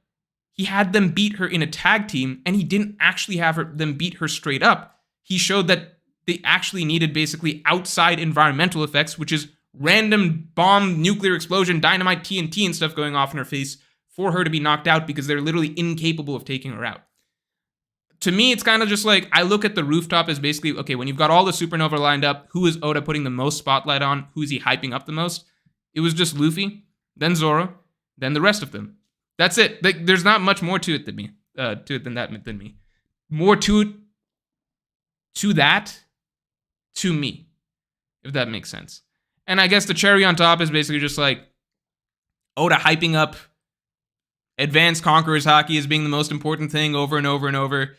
he had them beat her in a tag team, and he didn't actually have them beat her straight up. He showed that they actually needed basically outside environmental effects, which is random bomb, nuclear explosion, dynamite, TNT, and stuff going off in her face for her to be knocked out, because they're literally incapable of taking her out. To me, it's kind of just like, I look at the rooftop as basically, okay, when you've got all the supernova lined up, who is Oda putting the most spotlight on? Who is he hyping up the most? It was just Luffy, then Zoro, then the rest of them. That's it. Like, there's not much more to it than me. More to me, if that makes sense. And I guess the cherry on top is basically just like Oda hyping up Advanced Conquerors Haki as being the most important thing over and over and over.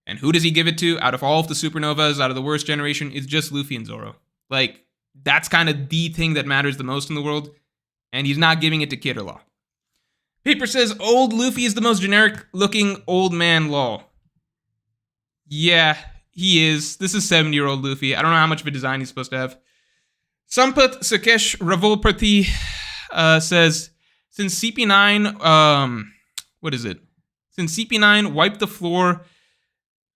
And who does he give it to? Out of all of the supernovas, out of the worst generation, it's just Luffy and Zoro. Like, that's kind of the thing that matters the most in the world. And he's not giving it to Kid or Law. Paper says, old Luffy is the most generic-looking old man Law. Yeah, he is. This is 70-year-old Luffy. I don't know how much of a design he's supposed to have. Sampath Sakesh Ravolprati says, since CP9, Since CP9 wiped the floor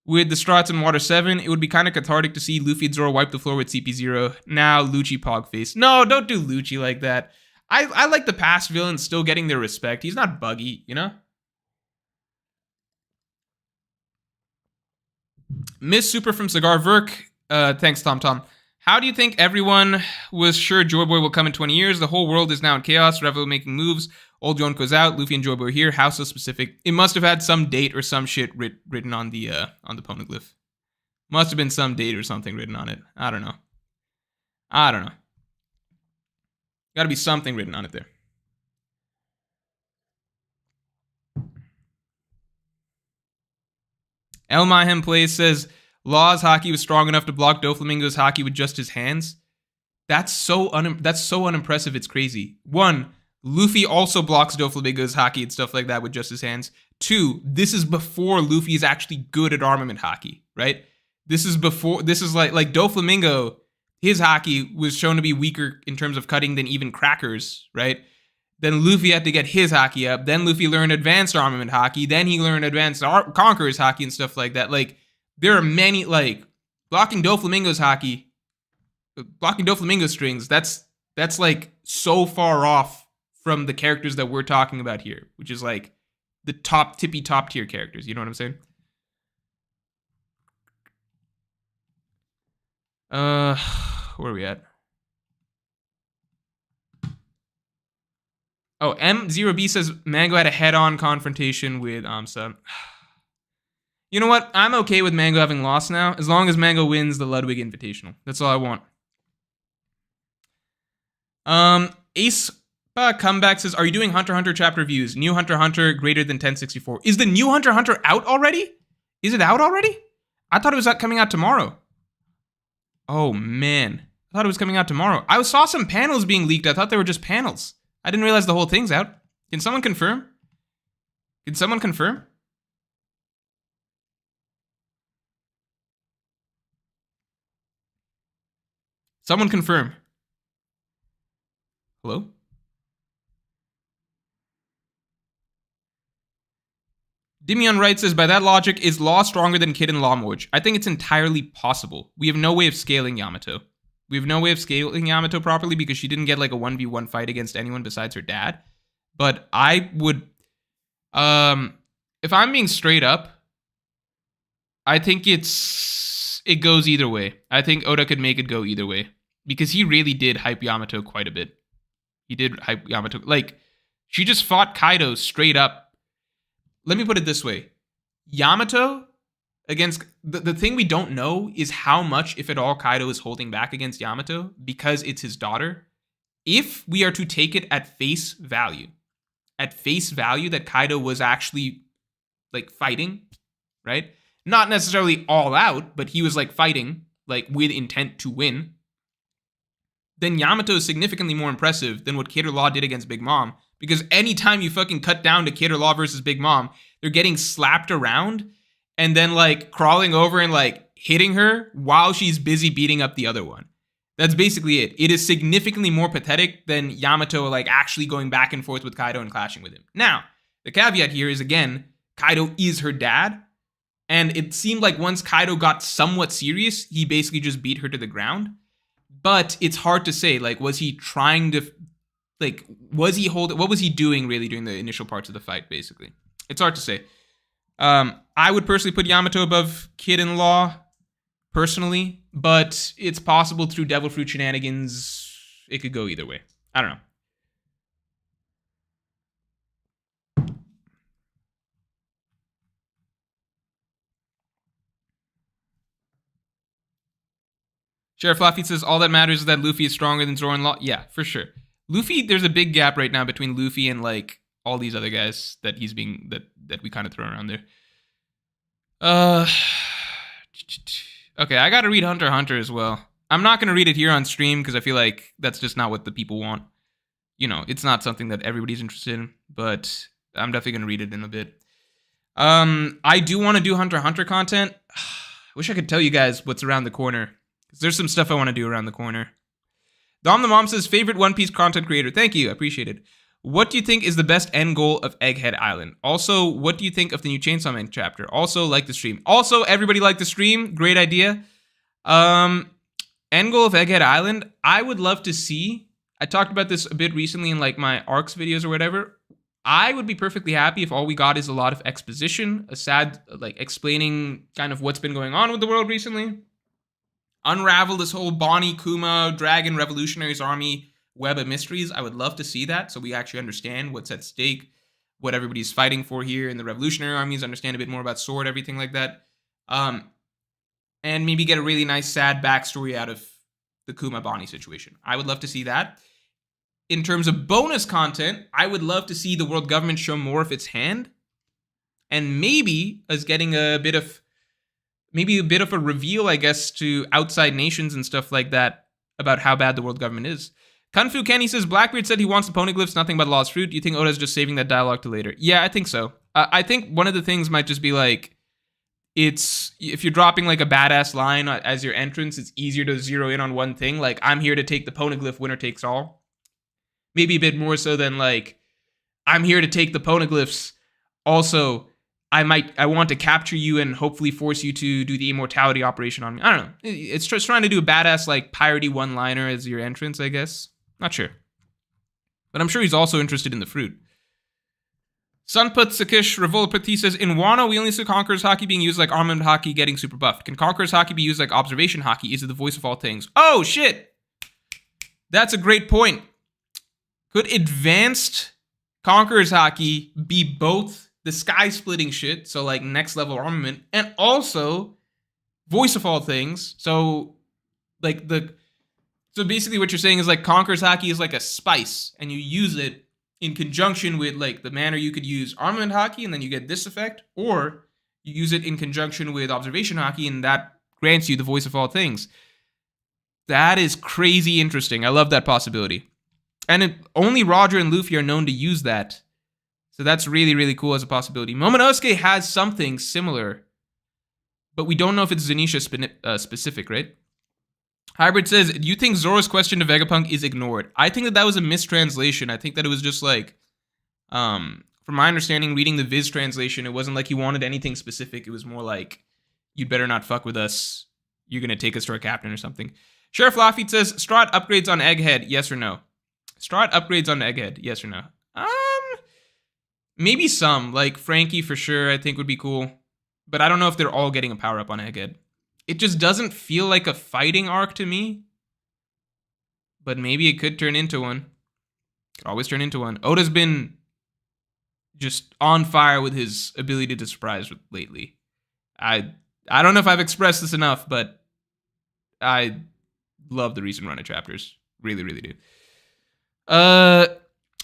with the Strats in Water 7, it would be kind of cathartic to see Luffy and Zoro wipe the floor with CP0. Now, Lucci Pogface. No, don't do Lucci like that. I like the past villains still getting their respect. He's not buggy, you know? Miss Super from Cigar Verk. Thanks, Tom. How do you think everyone was sure Joy Boy will come in 20 years? The whole world is now in chaos. Revel making moves. Old Yonko's out. Luffy and Joy Boy are here. How so specific? It must have had some date or some shit written on the poneglyph. Must have been some date or something written on it. I don't know. Gotta be something written on it there. El Mahem Plays says, Law's Haki was strong enough to block Doflamingo's Haki with just his hands. That's so unimpressive, it's crazy. 1, Luffy also blocks Doflamingo's Haki and stuff like that with just his hands. 2, this is before Luffy is actually good at armament Haki, right? This is like Doflamingo, his Haki was shown to be weaker in terms of cutting than even Cracker's, right? Then Luffy had to get his Haki up. Then Luffy learned advanced armament Haki. Then he learned advanced Conqueror's Haki and stuff like that. Like, there are many, like, blocking Doflamingo's strings, that's like so far off from the characters that we're talking about here, which is like the top tier characters. You know what I'm saying? Where are we at? Oh, M0B says Mango had a head-on confrontation with Amsa. You know what? I'm okay with Mango having lost now, as long as Mango wins the Ludwig Invitational. That's all I want. Ace Comeback says, are you doing Hunter x Hunter chapter reviews? New Hunter x Hunter greater than 1064. Is the new Hunter x Hunter out already? Is it out already? I thought it was coming out tomorrow. Oh, man. I thought it was coming out tomorrow. I saw some panels being leaked. I thought they were just panels. I didn't realize the whole thing's out. Can someone confirm? Can someone confirm? Someone confirm. Hello? Dimion Wright says, by that logic, is Law stronger than Kid and Law Morj? I think it's entirely possible. We have no way of scaling Yamato. We have no way of scaling Yamato properly because she didn't get like a 1v1 fight against anyone besides her dad. But I would, if I'm being straight up, I think it goes either way. I think Oda could make it go either way because he really did hype Yamato quite a bit. He did hype Yamato. Like, she just fought Kaido straight up. Let me put it this way. Yamato against... The thing we don't know is how much, if at all, Kaido is holding back against Yamato because it's his daughter. If we are to take it at face value that Kaido was actually, like, fighting, right? Not necessarily all out, but he was, like, fighting, like, with intent to win. Then Yamato is significantly more impressive than what Kid or Law did against Big Mom. Because anytime you fucking cut down to Kid or Law versus Big Mom, they're getting slapped around and then, like, crawling over and, like, hitting her while she's busy beating up the other one. That's basically it. It is significantly more pathetic than Yamato, like, actually going back and forth with Kaido and clashing with him. Now, the caveat here is, again, Kaido is her dad. And it seemed like once Kaido got somewhat serious, he basically just beat her to the ground. But it's hard to say, like, was he trying to... Like, what was he doing really during the initial parts of the fight, basically? It's hard to say. I would personally put Yamato above Kid and Law, personally, but it's possible through Devil Fruit shenanigans, it could go either way. I don't know. Sheriff Fluffy says, all that matters is that Luffy is stronger than Zoro and Law. Yeah, for sure. Luffy, there's a big gap right now between Luffy and, like, all these other guys that he's being, that we kind of throw around there. Okay, I gotta read Hunter x Hunter as well. I'm not gonna read it here on stream because I feel like that's just not what the people want. You know, it's not something that everybody's interested in, but I'm definitely gonna read it in a bit. I do want to do Hunter x Hunter content. Wish I could tell you guys what's around the corner. Because there's some stuff I want to do around the corner. Dom the Mom says, favorite One Piece content creator. Thank you, I appreciate it. What do you think is the best end goal of Egghead Island? Also, what do you think of the new Chainsaw Man chapter? Also, like the stream. Also, everybody like the stream. Great idea. End goal of Egghead Island. I would love to see. I talked about this a bit recently in like my ARCs videos or whatever. I would be perfectly happy if all we got is a lot of exposition, a sad, like, explaining kind of what's been going on with the world recently. Unravel this whole Bonnie, Kuma, Dragon, Revolutionaries Army web of mysteries. I would love to see that so we actually understand what's at stake, what everybody's fighting for here in the Revolutionary Armies, understand a bit more about Sword, everything like that. And maybe get a really nice, sad backstory out of the Kuma Bonnie situation. I would love to see that. In terms of bonus content, I would love to see the world government show more of its hand. And maybe us getting a bit of a reveal, I guess, to outside nations and stuff like that about how bad the world government is. Kung Fu Kenny says, Blackbeard said he wants the poneglyphs, nothing but lost fruit. Do you think Oda's just saving that dialogue to later? Yeah, I think so. I think one of the things might just be like, it's, if you're dropping like a badass line as your entrance, it's easier to zero in on one thing. Like, I'm here to take the poneglyph, winner takes all. Maybe a bit more so than like, I'm here to take the poneglyphs. Also, I want to capture you and hopefully force you to do the immortality operation on me. I don't know. It's just trying to do a badass, like, piratey one-liner as your entrance, I guess. Not sure. But I'm sure he's also interested in the fruit. Sunput Sakish Revolapati says, in Wano, we only see Conqueror's Hockey being used like armament hockey getting super buffed. Can Conqueror's Hockey be used like observation hockey? Is it the voice of all things? Oh, shit! That's a great point. Could advanced Conqueror's Hockey be both the sky-splitting shit, so like next-level armament, and also voice of all things? So, like So basically what you're saying is like Conqueror's Hockey is like a spice, and you use it in conjunction with like the manner you could use armament hockey, and then you get this effect, or you use it in conjunction with observation hockey, and that grants you the voice of all things. That is crazy interesting. I love that possibility. And only Roger and Luffy are known to use that. So that's really, really cool as a possibility. Momonosuke has something similar, but we don't know if it's Zenisha specific, right? Hybrid says, do you think Zoro's question to Vegapunk is ignored? I think that was a mistranslation. I think that it was just like, from my understanding, reading the Viz translation, it wasn't like he wanted anything specific. It was more like, you'd better not fuck with us. You're going to take us to our captain or something. Sheriff Lafitte says, Strahd upgrades on Egghead, yes or no? Strahd upgrades on Egghead, yes or no? Maybe some. Like, Frankie for sure, I think would be cool. But I don't know if they're all getting a power-up on Egghead. It just doesn't feel like a fighting arc to me. But maybe it could turn into one. Could always turn into one. Oda's been just on fire with his ability to surprise lately. I don't know if I've expressed this enough, but I love the recent run of chapters. Really, really do.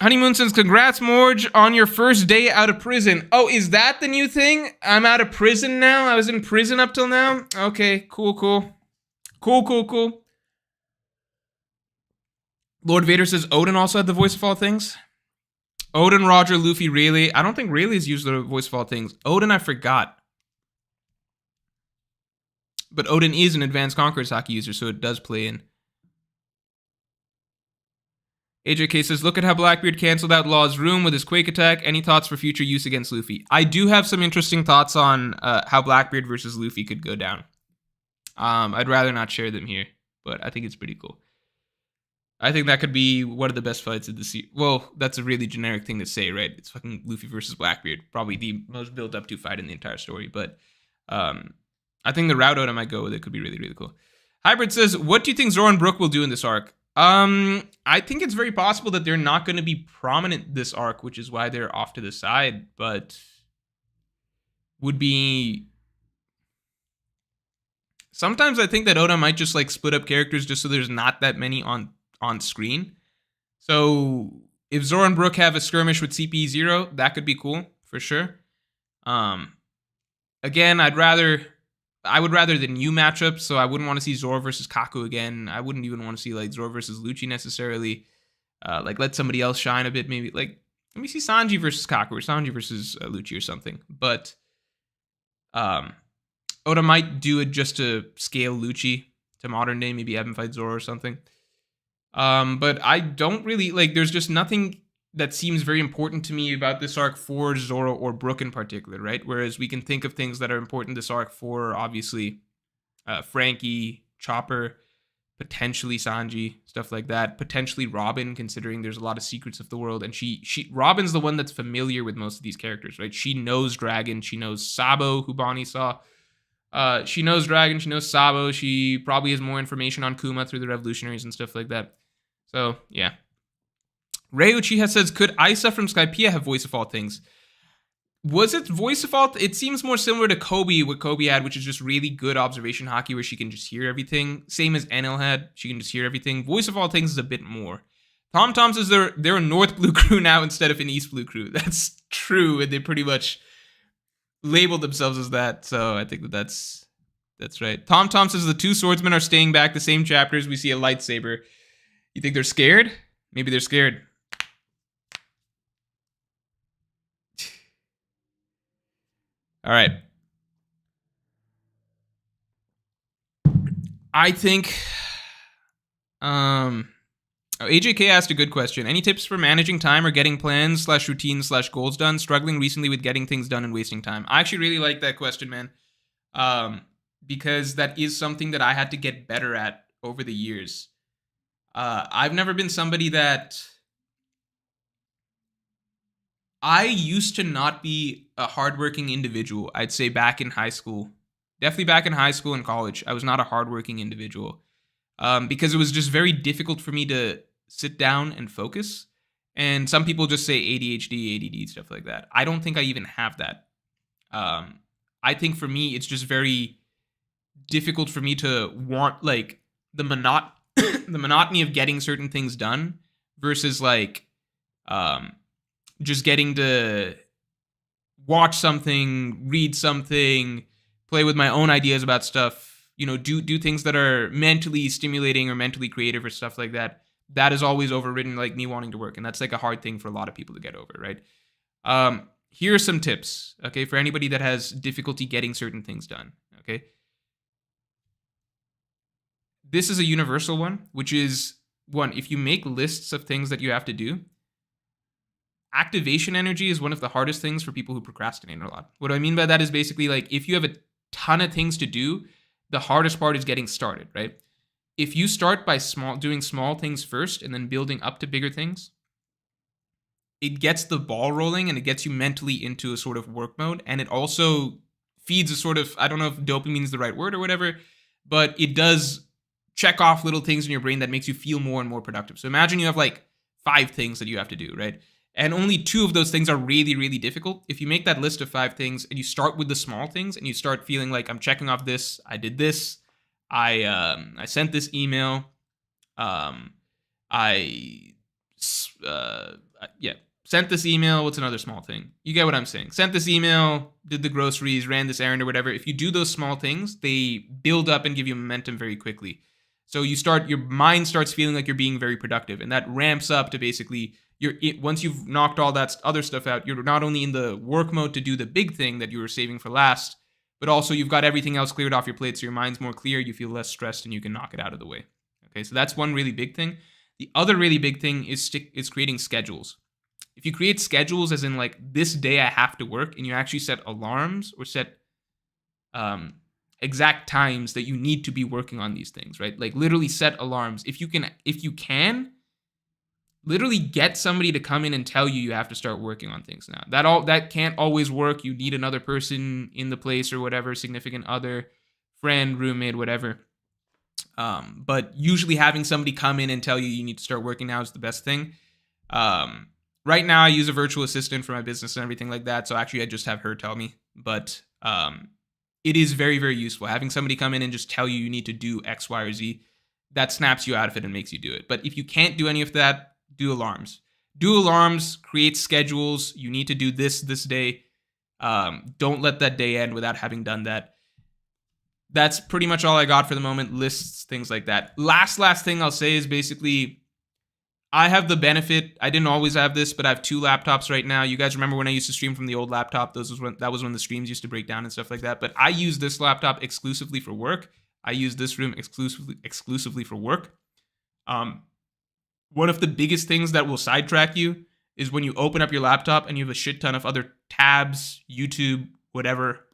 Honeymoon says, congrats, Morj, on your first day out of prison. Oh, is that the new thing? I'm out of prison now? I was in prison up till now? Okay, cool. Cool. Lord Vader says, Odin also had the voice of all things? Odin, Roger, Luffy, Rayleigh. I don't think Rayleigh's used the voice of all things. Odin, I forgot. But Odin is an advanced Conqueror's Hockey user, so it does play in. AJK says, look at how Blackbeard canceled out Law's room with his Quake attack. Any thoughts for future use against Luffy? I do have some interesting thoughts on how Blackbeard versus Luffy could go down. I'd rather not share them here, but I think it's pretty cool. I think that could be one of the best fights of the series. Well, that's a really generic thing to say, right? It's fucking Luffy versus Blackbeard. Probably the most built-up to fight in the entire story, but I think the route Oda might go with it could be really, really cool. Hybrid says, what do you think Zoro and Brook will do in this arc? I think it's very possible that they're not going to be prominent this arc, which is why they're off to the side, but would be... Sometimes I think that Oda might just like split up characters just so there's not that many on screen. So if Zoro and Brook have a skirmish with CP0, that could be cool for sure. Again, I would rather the new matchup, so I wouldn't want to see Zoro versus Kaku again. I wouldn't even want to see like Zoro versus Lucci necessarily. Like let somebody else shine a bit, maybe. Like let me see Sanji versus Kaku or Sanji versus Lucci or something. But Oda might do it just to scale Lucci to modern day, maybe have him fight Zoro or something. But I don't really like. There's just nothing that seems very important to me about this arc for Zoro or Brook in particular, right? Whereas we can think of things that are important this arc for, obviously, Frankie, Chopper, potentially Sanji, stuff like that. Potentially Robin, considering there's a lot of secrets of the world. And Robin's the one that's familiar with most of these characters, right? She knows Dragon. She knows Sabo, who Bonnie saw. She knows Dragon. She knows Sabo. She probably has more information on Kuma through the Revolutionaries and stuff like that. So, yeah. Rei Uchiha says, could Isa from Skypiea have voice of all things? Was it voice of all? It seems more similar to Kobe, what Kobe had, which is just really good observation hockey where she can just hear everything. Same as NL had. She can just hear everything. Voice of all things is a bit more. Tom says they're a North Blue crew now instead of an East Blue crew. That's true, and they pretty much labeled themselves as that. So I think that's right. Tom says the two swordsmen are staying back the same chapters. We see a lightsaber. You think they're scared? Maybe they're scared. All right. I think AJK asked a good question. Any tips for managing time or getting plans / routines / goals done? Struggling recently with getting things done and wasting time. I actually really like that question, man. Because that is something that I had to get better at over the years. I've never been somebody that I used to not be a hardworking individual. I'd say back in high school, definitely back in high school and college, I was not a hardworking individual because it was just very difficult for me to sit down and focus. And some people just say ADHD, ADD, stuff like that. I don't think I even have that. Um, I think for me, it's just very difficult for me to want like the the monotony of getting certain things done versus like um, just getting to watch something, read something, play with my own ideas about stuff, do things that are mentally stimulating or mentally creative or stuff like that. That is always overridden like me wanting to work, and that's like a hard thing for a lot of people to get over, right? Here are some tips, okay, for anybody that has difficulty getting certain things done, okay? This is a universal one, which is one, if you make lists of things that you have to do, activation energy is one of the hardest things for people who procrastinate a lot. What I mean by that is basically like if you have a ton of things to do, the hardest part is getting started, right? If you start by doing small things first and then building up to bigger things, it gets the ball rolling and it gets you mentally into a sort of work mode. And it also feeds a sort of, I don't know if dopamine is the right word or whatever, but it does check off little things in your brain that makes you feel more and more productive. So imagine you have like 5 things that you have to do, right? And only 2 of those things are really, really difficult. If you make that list of 5 things and you start with the small things and you start feeling like I'm checking off this, I did this, I sent this email, sent this email. What's another small thing? You get what I'm saying. Sent this email, did the groceries, ran this errand or whatever. If you do those small things, they build up and give you momentum very quickly. So your mind starts feeling like you're being very productive, and that ramps up to basically once you've knocked all that other stuff out, you're not only in the work mode to do the big thing that you were saving for last, but also you've got everything else cleared off your plate, so your mind's more clear, you feel less stressed, and you can knock it out of the way. Okay, so that's one really big thing. The other really big thing is creating schedules. If you create schedules as in like this day I have to work, and you actually set alarms or set exact times that you need to be working on these things, right? Like literally set alarms. If you can, literally get somebody to come in and tell you have to start working on things now. That can't always work. You need another person in the place or whatever, significant other, friend, roommate, whatever. But usually having somebody come in and tell you need to start working now is the best thing. Right now I use a virtual assistant for my business and everything like that. So actually I just have her tell me, but it is very, very useful. Having somebody come in and just tell you need to do X, Y, or Z, that snaps you out of it and makes you do it. But if you can't do any of that, do alarms. Do alarms, create schedules. You need to do this day. Don't let that day end without having done that. That's pretty much all I got for the moment. Lists, things like that. Last thing I'll say is basically, I have the benefit. I didn't always have this, but I have 2 laptops right now. You guys remember when I used to stream from the old laptop? That was when the streams used to break down and stuff like that. But I use this laptop exclusively for work. I use this room exclusively for work. One of the biggest things that will sidetrack you is when you open up your laptop and you have a shit ton of other tabs, YouTube, whatever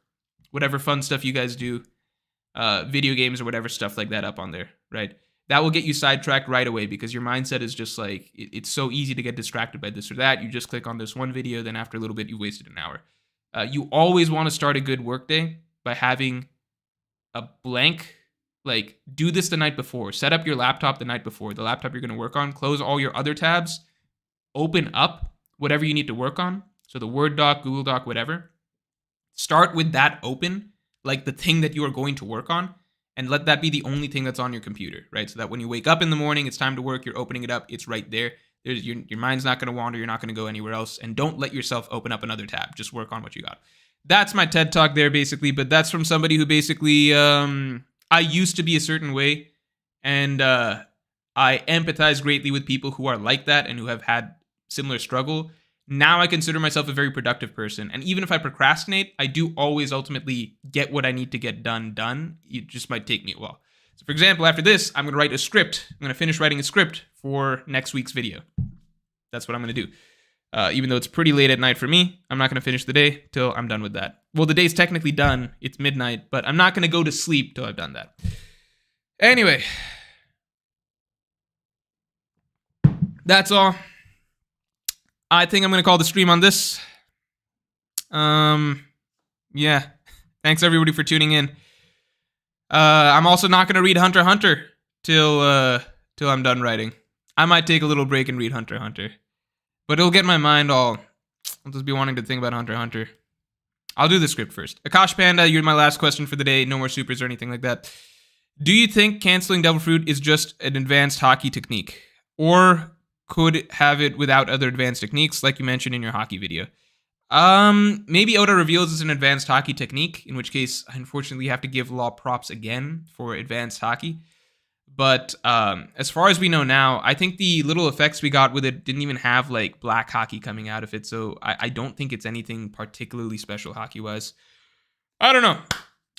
fun stuff you guys do, video games or whatever stuff like that up on there, right? That will get you sidetracked right away because your mindset is just like, it's so easy to get distracted by this or that. You just click on this one video, then after a little bit, you wasted an hour. You always want to start a good workday by having a blank. Like, do this the night before. Set up your laptop the night before, the laptop you're going to work on. Close all your other tabs. Open up whatever you need to work on. So the Word doc, Google Doc, whatever. Start with that open, like the thing that you are going to work on, and let that be the only thing that's on your computer, right? So that when you wake up in the morning, it's time to work, you're opening it up, it's right there. Your mind's not going to wander, you're not going to go anywhere else, and don't let yourself open up another tab. Just work on what you got. That's my TED Talk there, basically, but that's from somebody who basically... I used to be a certain way, and I empathize greatly with people who are like that and who have had similar struggle. Now I consider myself a very productive person, and even if I procrastinate, I do always ultimately get what I need to get done. It just might take me a while. So for example, after this, I'm going to write a script. I'm going to finish writing a script for next week's video. That's what I'm going to do. Even though it's pretty late at night for me, I'm not going to finish the day till I'm done with that. Well, the day's technically done. It's midnight, but I'm not going to go to sleep till I've done that. Anyway, that's all. I think I'm gonna call the stream on this. Yeah. Thanks everybody for tuning in. I'm also not gonna read Hunter x Hunter till I'm done writing. I might take a little break and read Hunter x Hunter, but it'll get my mind all. I'll just be wanting to think about Hunter x Hunter. I'll do the script first. Akash Panda, you're my last question for the day. No more supers or anything like that. Do you think canceling Devil Fruit is just an advanced hockey technique, or could have it without other advanced techniques, like you mentioned in your hockey video? Maybe Oda reveals it's an advanced hockey technique, in which case, unfortunately, you have to give Law props again for advanced hockey. But as far as we know now, I think the little effects we got with it didn't even have like black hockey coming out of it, so I don't think it's anything particularly special hockey-wise. I don't know.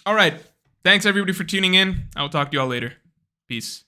All right. Thanks everybody for tuning in. I will talk to you all later. Peace.